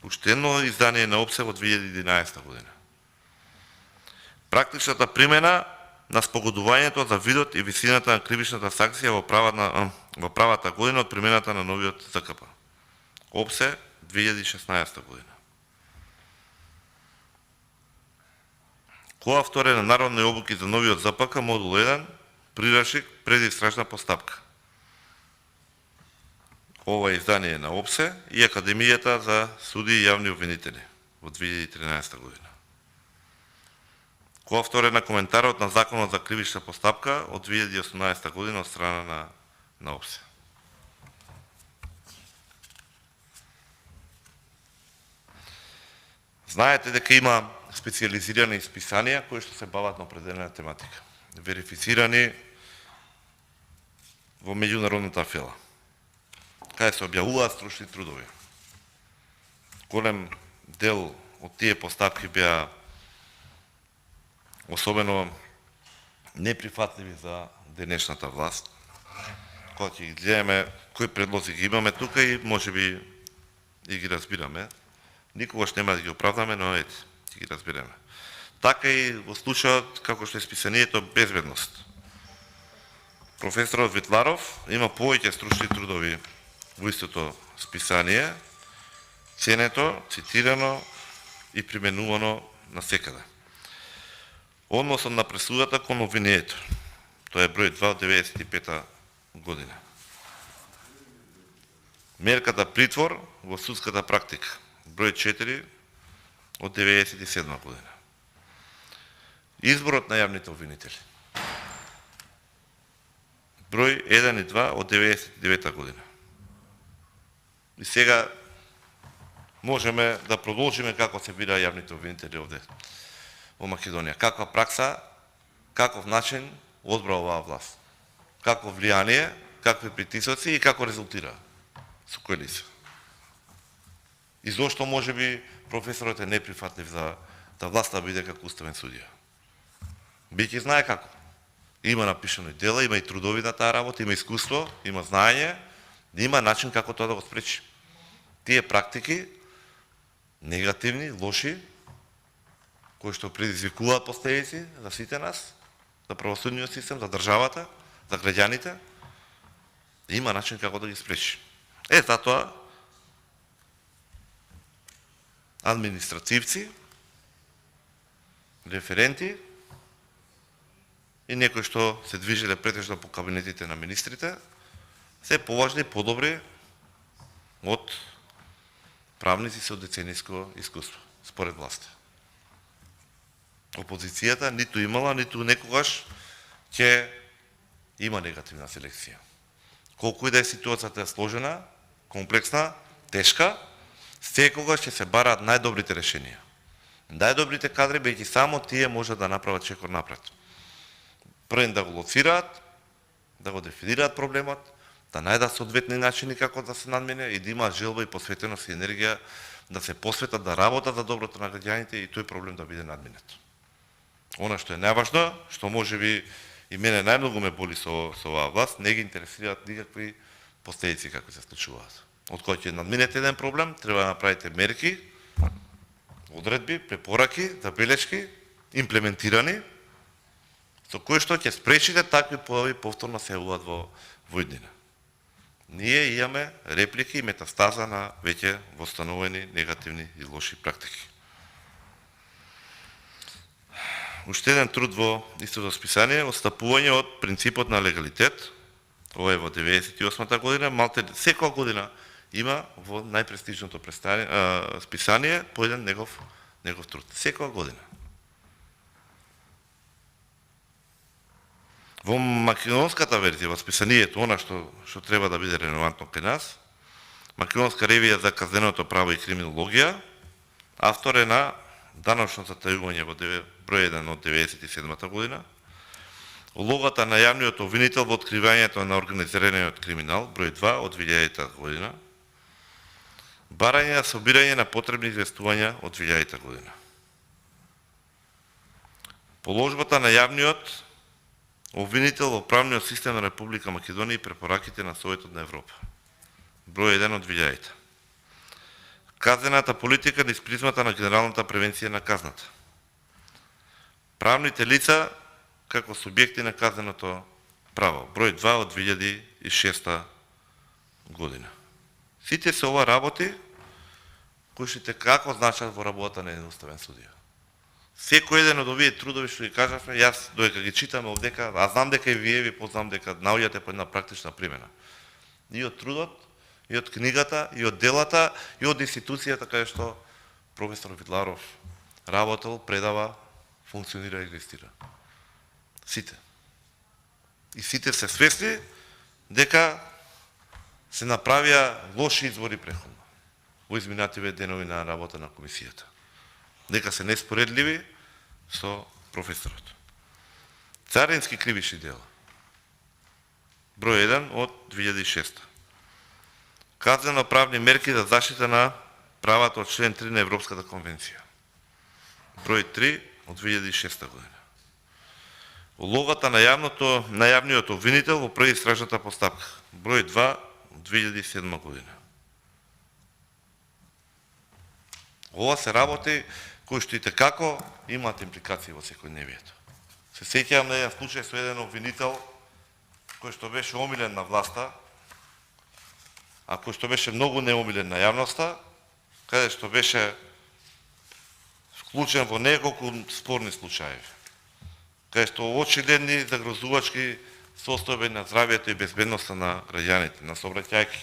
Уште едно издание на ОПСЕ во 2011 година. Практичната примена на спогодувањето за видот и висината на кривичната санкција во правата година од примената на новиот ЗКП. ОПСЕ 2016 година. Коавтор е на народни обуки за новиот ЗПК модул 1, прирашник предистражна постапка. Ова е издание на ОПСЕ и Академијата за суди и јавни обвинители во 2013 година. Коавтор е на коментарот на Законот за кривична постапка од 2018 година од страна на ОПСЕ. Знаете дека има специализирани списанија кои што се бават на определена тематика, верифицирани во меѓународната фела, каде се објавуваат стручни трудови. Голем дел од тие постапки беа особено неприфатливи за денешната власт. Кога ќе ги гледаме кои предлози ги имаме тука и можеби и ги разбираме, никогаш нема да ги оправдаме, но ете, ќе ги разбереме. Така и во случајот како што е списанието безбедност. Професорот Витларов има повеќе стручни трудови во истото списание, ценето, цитирано и применувано насекаде. Односот на пресудата кон обвинението. Тоа е број 2 од 95 година. Мерката притвор во судската практика. Број 4 од 97 година. Изборот на јавните обвинители. Број 1 и 2 од 99 година. И сега можеме да продолжиме како се бира јавните обвинители овде во Македонија. Каква пракса, каков начин одбра оваа власт. Какво влијание, какви притисоци и како резултира со кој лице. И зошто можеби професорот е неприфатлив за власта да биде како уставен судија. Биќе знае како. Има напишано и дела, има и трудови на таа работа, има искуство, има знаење, има начин како тоа да го спречи. Тие практики, негативни, лоши, кои што предизвикуваат последици за сите нас, за правосудниот систем, за државата, за граѓаните, има начин како да ги спречи. Затоа административци, референти и некои што се движиле претежно по кабинетите на министрите, се поважни и подобри од правници со децениско искуство, според власт. Опозицијата ниту имала, ниту некогаш ќе има негативна селекција. Колку и да е ситуацијата сложена, комплексна, тешка, секогаш ќе се бараат најдобрите решенија. Најдобрите кадри, бејќи само тие може да направат чекор напред. Првен да го лоцираат, да го дефинираат проблемот, да најдат соодветни начини како да се надмине и да имаат желба и посветеност и енергија да се посветат да работат за доброто на граѓаните и тој проблем да биде надминет. Она што е најважно, што можеби и мене најмногу ме боли со оваа власт, не ги интересираат никакви последици како се случуваат. Од кој ќе надминете еден проблем, треба да направите мерки, одредби, препораки, забелешки, имплементирани, со кои што ќе спречите такви појави повторно се јавуваат во иднина. Ние имаме реплики и метастаза на веќе востановени негативни и лоши практики. Уште еден труд во истото списание, отстапување од принципот на легалитет. Ова е во 98-та година, малте секоја година има во најпрестижното списание по еден негов труд. Секоја година. Во македонската верзија, во списанието, она што треба да биде релевантно кај нас, Македонска ревија за казненото право и криминологија, автор е на даношно затајување во број 1 од 97-та година, улогата на јавниот обвинител во откривањето на организираниот криминал, број 2 од 2000-та година, барање на собирање на потребни известувања од 2000-та година. Положбата на јавниот обвинител во правниот систем на Република Македонија и препораките на Советот на Европа. Број 1 од 2000-та. Казнената политика низ призмата на генералната превенција на казната. Правните лица како субјекти на казненото право. Број 2 од 2006 година. Сите се ова работи кои што како значат во работата на еден уставен судија. Секој еден од овие трудови што ги кажавме, јас додека ги читаме овдека, а знам дека и вие ви познам дека наоѓате по една практична примена. И од трудот, и од книгата, и од делата, и од институцијата каде што професор Видларов работел, предава, функционира и екзистира. Сите. И сите се свесни дека се направија лоши избори преходно во изминативе денови на работа на комисијата. Дека се неспоредливи со професорот. Царински кривични дела. Број 1 од 2006. Казнено-правни мерки за заштита на правата од член 3 на Европската конвенција. Број 3 од 2006 година. Улогата на јавниот обвинител во пред истражната постапка. Број 2 од 2007 година. Ова се работи кои што итекако имаат импликации во секојдневието. Се сеќавам на еден случај со еден обвинител кој што беше омилен на власта, а кој што беше многу неомилен на јавноста, каде што беше вклучен во неколку спорни случаи, каде што очигледни загрозувачки состојби на здравјето и безбедноста на граѓаните, на сообраќајки.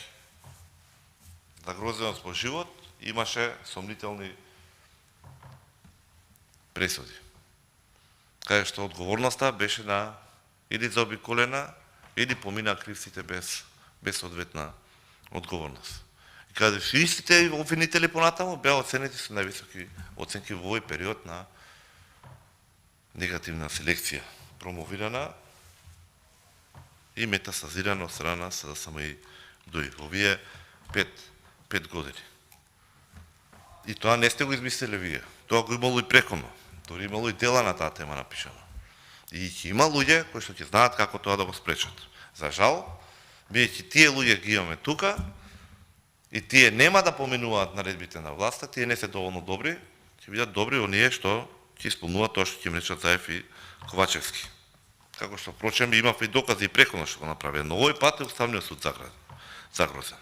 Загрозеност по живот, имаше сомнителни пресуди. Каде што одговорноста беше на или заобиколена, или помина кривците без соодветна одговорност. И каде што истите обвинители понатаму беа оценети со највисоки оценки во овој период на негативна селекција, промовирана и метастазирана од страна на СДСМ ДОИ. Овие 5 години. И тоа не сте го измислили вие. Тоа го имало и преходно. Дори имало и дела на таа тема напишано. И ќе има луѓе кои што ќе знаат како тоа да го спречат. За жал, бидејќи тие луѓе ги имаме тука, и тие нема да поминуваат наредбите на власта, тие не се доволно добри, ќе бидат добри оние што ќе исполнуваат тоа што ќе речат Заев и Ковачевски. Како што, впрочем, имав и докази и преходно што го направи. Но овој пат е Уставниот суд загрозен.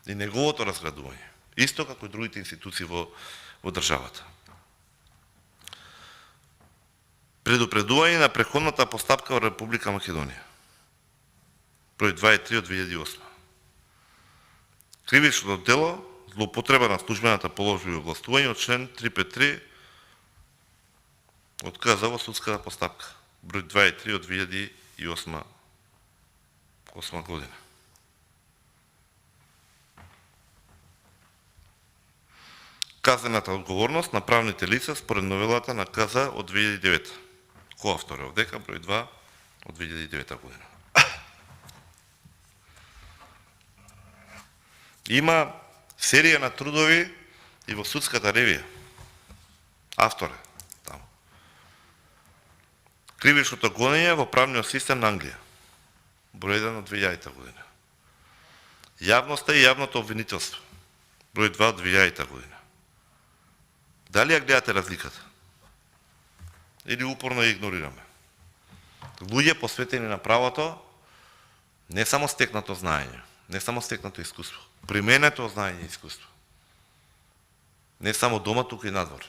И неговото разградување. Исто како и другите институции во државата. Предупредување на преходната постапка во Република Македонија. Број 2 и 3 од 2008. Кривичното дело, злоупотреба на службената положба и овластување од член 353 од КЗ во судската постапка, број 2 и 3 од 2008 година. Казнената одговорност на правните лица според новелата на КЗ од 2009. Коавтор е овдека, број 2 од 2009 година. Има серија на трудови и во судската ревија. Автор е таму. Кривичното гонење во правниот систем на Англија. Број 1 од 2000 година. Јавноста и јавното обвинителство. Број 2 од 2000 година. Дали ја гледате разликата? Или упорно ја игнорираме? Луѓе посветени на правото, не само стекнато знаење, не само стекнато искуство, применето знаење и искуство. Не само дома, туку и надвор.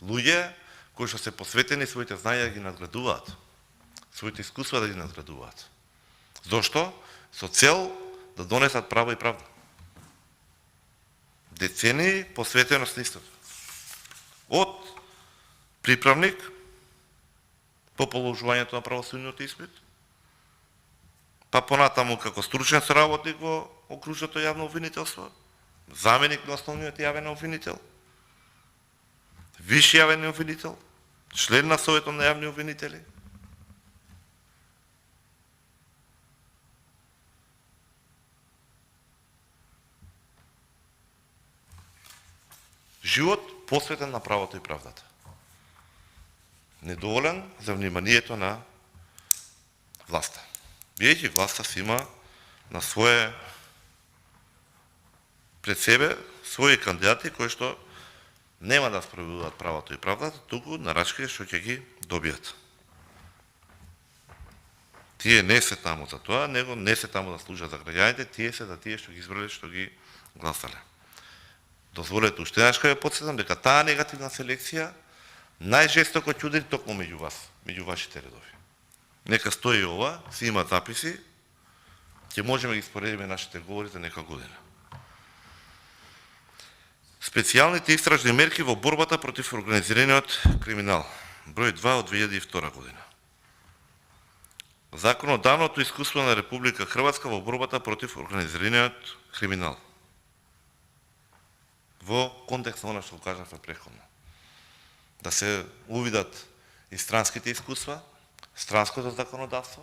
Луѓе кои што се посветени своите знаења ги надградуваат, своите искуства да ги надградуваат. Зошто? Со цел да донесат право и правда. Децении посветеност на истото. Од приправник по положувањето на правосудниот испит, па понатаму како стручен соработник во окружното јавно обвинителство, заменик на основниот јавен обвинител, висши јавен обвинител, член на Советот на јавни обвинители. Живот посветен на правото и правдата. Недоволен за вниманието на власта. Бидејќи власта си има на свое пред себе своји кандидати кои што нема да спроведуваат правото и правдата, туку нарачки што ќе ги добијат. Тие не се таму за тоа, него не се таму да служат за граѓаните, тие се за тие што ги избрале, што ги гласале. Дозволете уште еднаш ќе ве потсетам дека таа негативна селекција најжестоко ќе удари токму меѓу вас, меѓу вашите редови. Нека стои ова, си има записи, ќе можеме да ги споредиме нашите говори за нека година. Специјалните истражни мерки во борбата против организираниот криминал, број 2 од 2002 година. Законодавното искуство на Република Хрватска во борбата против организираниот криминал. Во контекст на она што кажавме претходно. Да се увидат и странските искуства, странското законодавство,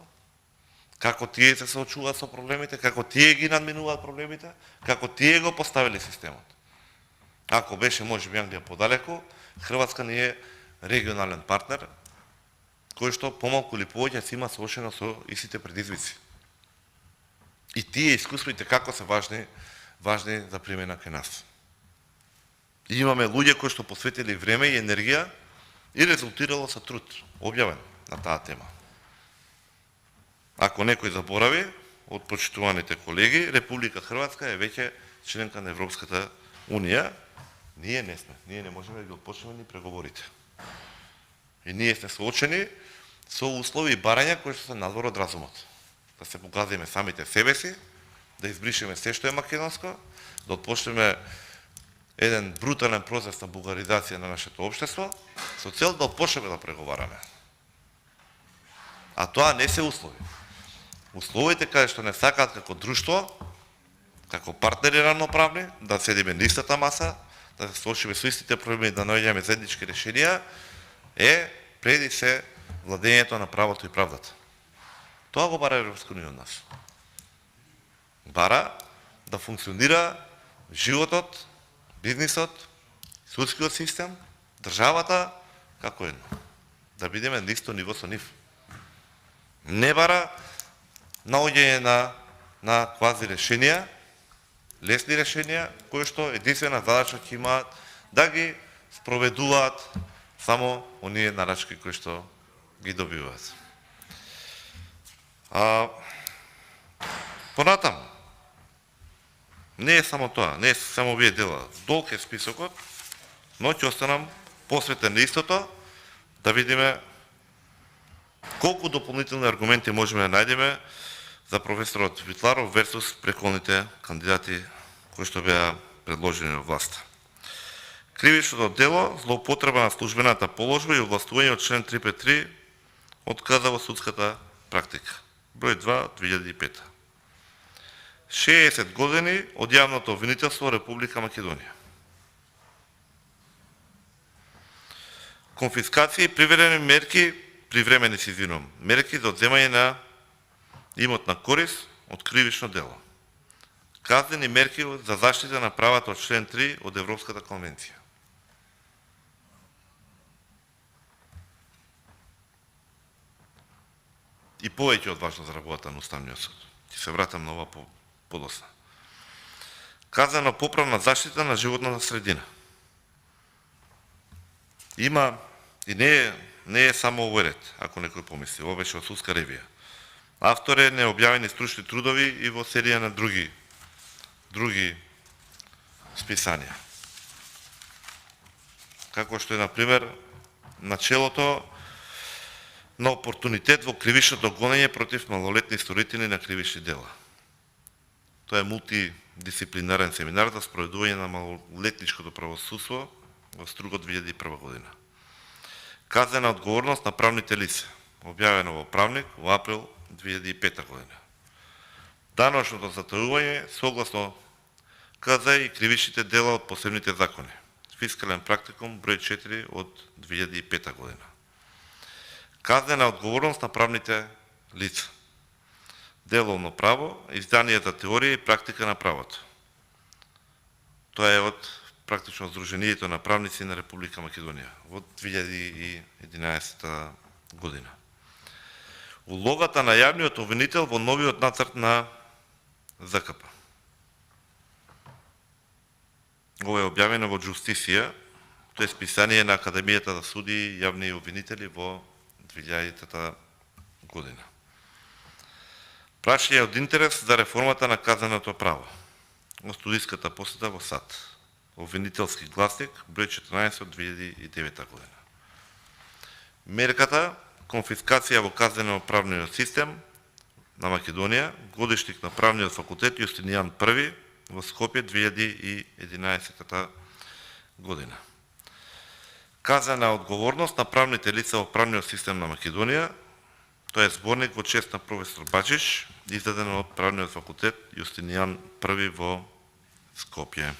како тие се соочуваат со проблемите, како тие ги надминуваат проблемите, како тие го поставиле системот. Ако беше можеби Англија подалеку, Хрватска не е регионален партнер, кој што помалку или повеќе се има соочено со истите предизвици. И тие искуствите како се важни за примена кај нас. И имаме луѓе кои што посветили време и енергија и резултирало со труд, објавен на таа тема. Ако некој заборави од почитуваните колеги, Република Хрватска е веќе членка на Европската Унија. Ние не сме, ние не можеме да ги отпочнеме ни преговорите. И ние сме соочени со услови и барања кои што се надвор од разумот. Да се погазиме самите себе си, да избришеме се што е македонско, да отпочнеме еден брутален процес на бугаризација на нашето општество, со цел да отпочнеме да преговараме. А тоа не се услови. Условите каде што не сакаат како друштво, како партнери равноправни, да седиме на истата маса, да се соочиме со истите проблеми, да наоѓаме заеднички решенија, е преди се владењето на правото и правдата. Тоа го бара Европска унија од нас. Бара да функционира животот, бизнисот, судскиот систем, државата како едно. Да бидеме на исто ниво со нив. Не бара наоѓање на квази решенија, лесни решенија, кои што единствена задача ќе имаат да ги спроведуваат само оние нарачки кои што ги добиваат. Понатаму, не е само тоа, не е само овие дела. Долг е списокот, но ќе останам посветен на истото, да видиме колку дополнителни аргументи можеме да најдеме за професорот Витларов версус преколните кандидати кои што беа предложени од власта. Кривичното дело, злоупотреба на службената положба и овластување од член 353 отказа во судската практика. Број 2, 2005. 60 години од јавното обвинителство во Република Македонија. Конфискација и привредени мерки, привремени се извинувам, мерки за одземање на имотна корист од кривично дело. Казнени мерки за заштита на правата од член 3 од Европската конвенција. И повеќе од важно за работата на Уставниот суд. Ќе се вратам на ова подосна. Казана поправна заштита на животната средина. Има и не е само овој ред, ако некој помисли, ова беше од судска ревија. Автор е необјавени стручни трудови и во серија на други списанија. Како што е, например, начелото на опортунитет во кривичното гонење против малолетни сторители на кривични дела. Тоа е мултидисциплинарен семинар за спроведување на малолетничкото правосудство во Стругот 2001 година. Казнена одговорност на правните лица, објавено во Правник во април 2005 година. Даношното затојување согласно КЗ и кривичните дела од посебните закони. Фискален практикум број 4 од 2005 година. Казнена одговорност на правните лица. Деловно право, издание за теорија и практика на правото. Тоа е од практично Сдруженијето на правници на Република Македонија во 2011 година. Улогата на јавниот обвинител во новиот нацрт на ЗКП. Ова е објавено во Джустисија, тоа е списание на Академијата за суди и јавни обвинители во 2000 година. Прашање од интерес за реформата на казненото право. Во студиската посета во САД. Обвинителски гласник, број 14 од 2009 година. Мерката, конфискација во казнено-правниот систем на Македонија, годишник на правниот факултет Јустинијан I во Скопје 2011 година. Казнена одговорност на правните лица во правниот систем на Македонија, тоа е зборник во чест на професор Бачиш, издаден од правниот факултет Јустинијан I во Скопје.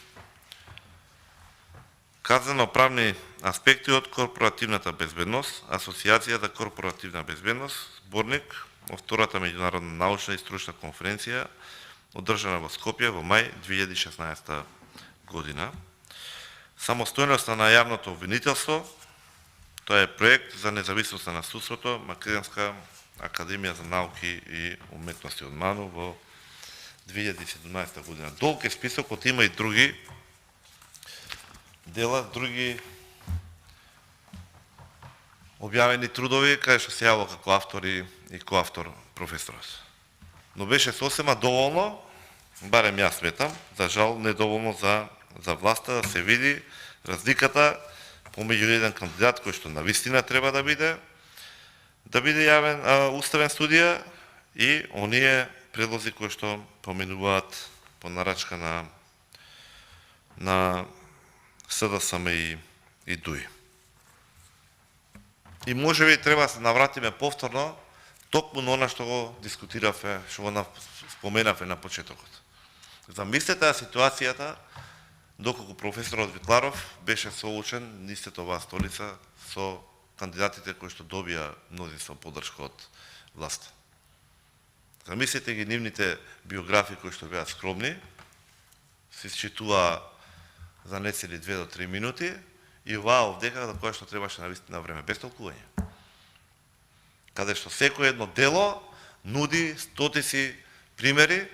Казнено-правни аспекти од корпоративната безбедност, Асоцијација за корпоративна безбедност, зборник во втората меѓународна научна и стручна конференција, одржана во Скопје во мај 2016 година. Самостојноста на јавното обвинителство, тоа е проект за независност на судството, Македонска академија за науки и уметности од МАНУ во 2017 година. Долг е списокот, има и други дела, други објавени трудови, каде што се јавува како автори и коавтор професорот. Но беше сосема доволно, барем јас сметам, за жал недоволно за власта да се види разликата помеѓу еден кандидат кој што навистина треба да биде јавен уставен судија и оние предлози кои што поминуваат по нарачка на СДСМ и ДУИ. И можеби треба да се навратиме повторно токму на она што го дискутиравме, што го споменавме на почетокот. Замислете ситуацијата доколку професорот Витларов беше соочен низ оваа столица со кандидатите кои што добија мнозинство поддршка од власта. Замислете ги нивните биографии кои што беа скромни, се считува за нецели 2 до 3 минути и оваа овдека за која што требаше навистина време, без толкување. Каде што секој едно дело нуди стотици примери,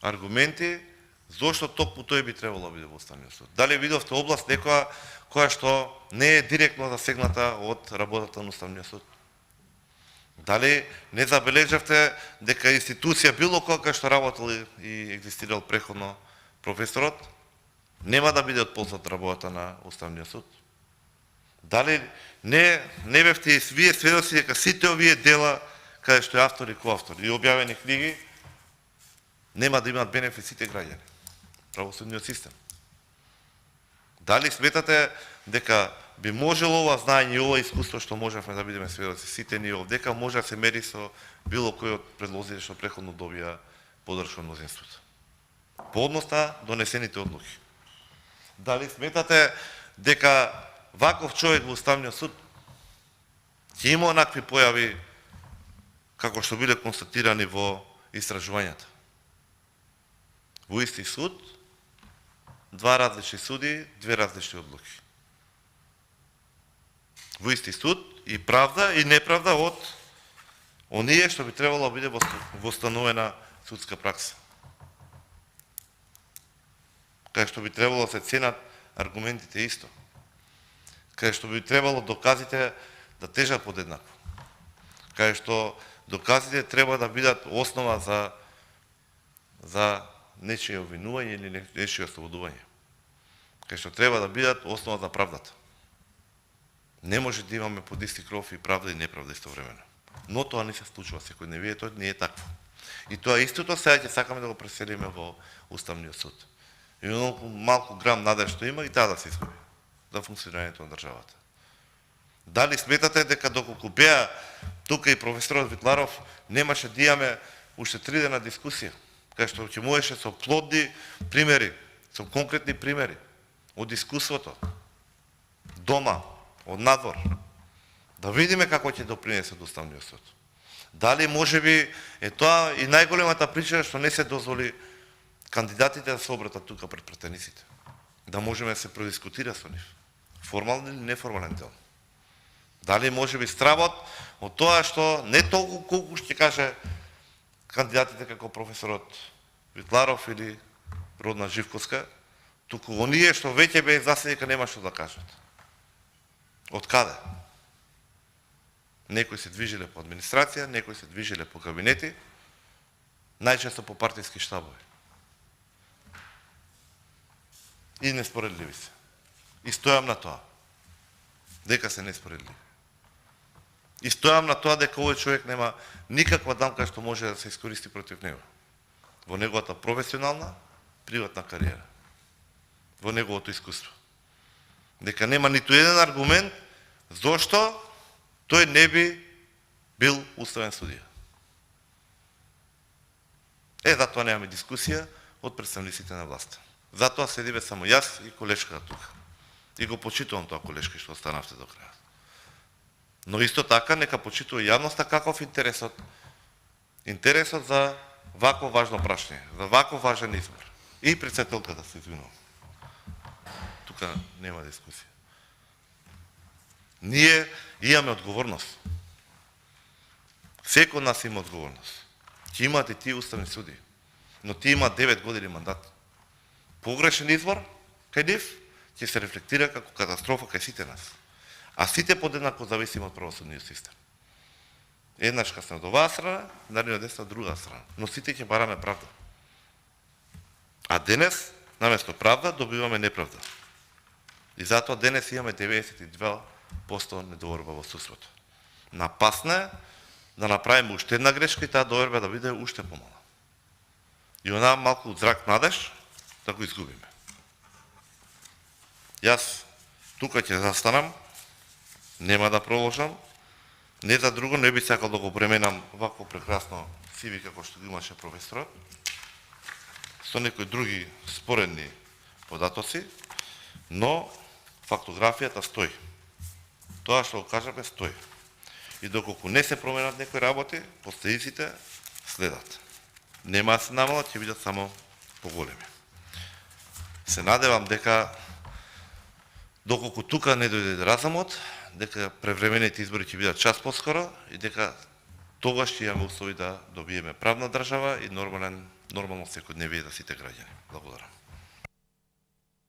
аргументи, зошто токму тој би требало да биде во Уставниот суд. Дали видовте област некоја која што не е директно засегната од работата на Уставниот суд? Дали не забележавте дека институција било која што работел и екзистирал преходно професорот, нема да биде од полза од работата на Уставниот суд? Дали не бевте и вие сведоци дека сите овие дела, каде што е автор и коавтор и објавени книги, нема да имаат бенефит сите граѓани? правосудниот систем. Дали сметате дека би можело ова знаење и ова искуство што можевме да бидеме сведоци сите ние овдека може да се мери со било кој од предлозите што претходно добија поддршка од мнозинството? По однос на донесените одлуки. Дали сметате дека ваков човек во Уставниот суд ќе има онакви појави како што биле констатирани во истражувањата? Во исти суд, два различни суди, две различни одлуки. Во исти суд и правда и неправда од оние што би требало да биде востановена судска пракса. Кај што би требало да се ценат аргументите исто. Кај што би требало доказите да тежат подеднакво. Кај што доказите треба да бидат основа за нечие обвинување или нечие ослободување. Кај што треба да бидат основа за правдата. Не може да имаме под исти кров и правда и неправда истовремено. Но тоа не се случува секојдневието, не е такво. И тоа истото сега ќе сакаме да го преселиме во Уставниот суд. И малку грам надеж што има и таа да се изгуби за функционирањето на државата. Дали сметате дека доколку беа тука и професорот Витларов немаше да имаме уште 3 дена дискусија, кај што ќе можеше со плодни примери, со конкретни примери од искуството, дома, од надвор, да видиме како ќе допринесе до Уставниот суд. Дали можеби е тоа и најголемата причина што не се дозволи кандидатите да се обратат тука пред претениците. Да можеме да се продискутира со нив. Формален или неформален дел. Дали можеби стравот од тоа што не толку колку ќе каже кандидатите како професорот Витларов или Родна Живковска, туку оние што веќе беа заследени дека нема што да кажат. Од каде? Некои се движиле по администрација, некои се движиле по кабинети, најчесто по партиски штабови. И неспоредливи се. И стојам на тоа, дека се неспоредливи. И стојам на тоа дека овој човек нема никаква дамка што може да се искористи против него. Во неговата професионална, приватна кариера. Во неговото искуство. Дека нема ниту еден аргумент зошто тој не би бил уставен судија. Затоа немаме дискусија од представниците на власта. Затоа седиме само јас и колешката тука. И го почитувам тоа колешки што останавте до крајот. Но исто така нека почитува јавноста каков интересот за вако важно прашање, за вако важен избор. И председателката се извинувам. Тука нема дискусија. Ние имаме одговорност. Секој од нас има одговорност. Ќе имате тие уставни суди, но тие имаат 9 години мандат. Погрешен избор кај нив ќе се рефлектира како катастрофа кај сите нас. А сите подеднако зависиме од правосудниот систем. Еднаш кога сме од оваа страна, наредно десна од друга страна. Но сите ќе бараме правда. А денес, наместо правда, добиваме неправда. И затоа денес имаме 92% недоверба во судството. Напасно е да направиме уште една грешка и таа доверба да биде уште помала. И онаа малку зрак надеж да го изгубиме. Јас тука ќе застанам, нема да продолжам, не за друго, не би сакал да го пременам вакво прекрасно CV како што го имаше професорот, со некои други споредни податоци, но фактографијата стои. Тоа што го кажаме стои. И доколку не се променат некои работи, последиците следат. Нема да се намалат, ќе бидат само поголеми. Се надевам дека доколку тука не дојде разумот, дека превремените избори ќе бидат час поскоро и дека тогаш ќе имаме услови да добиеме правна држава и нормално секојдневие за сите граѓани. Благодарам.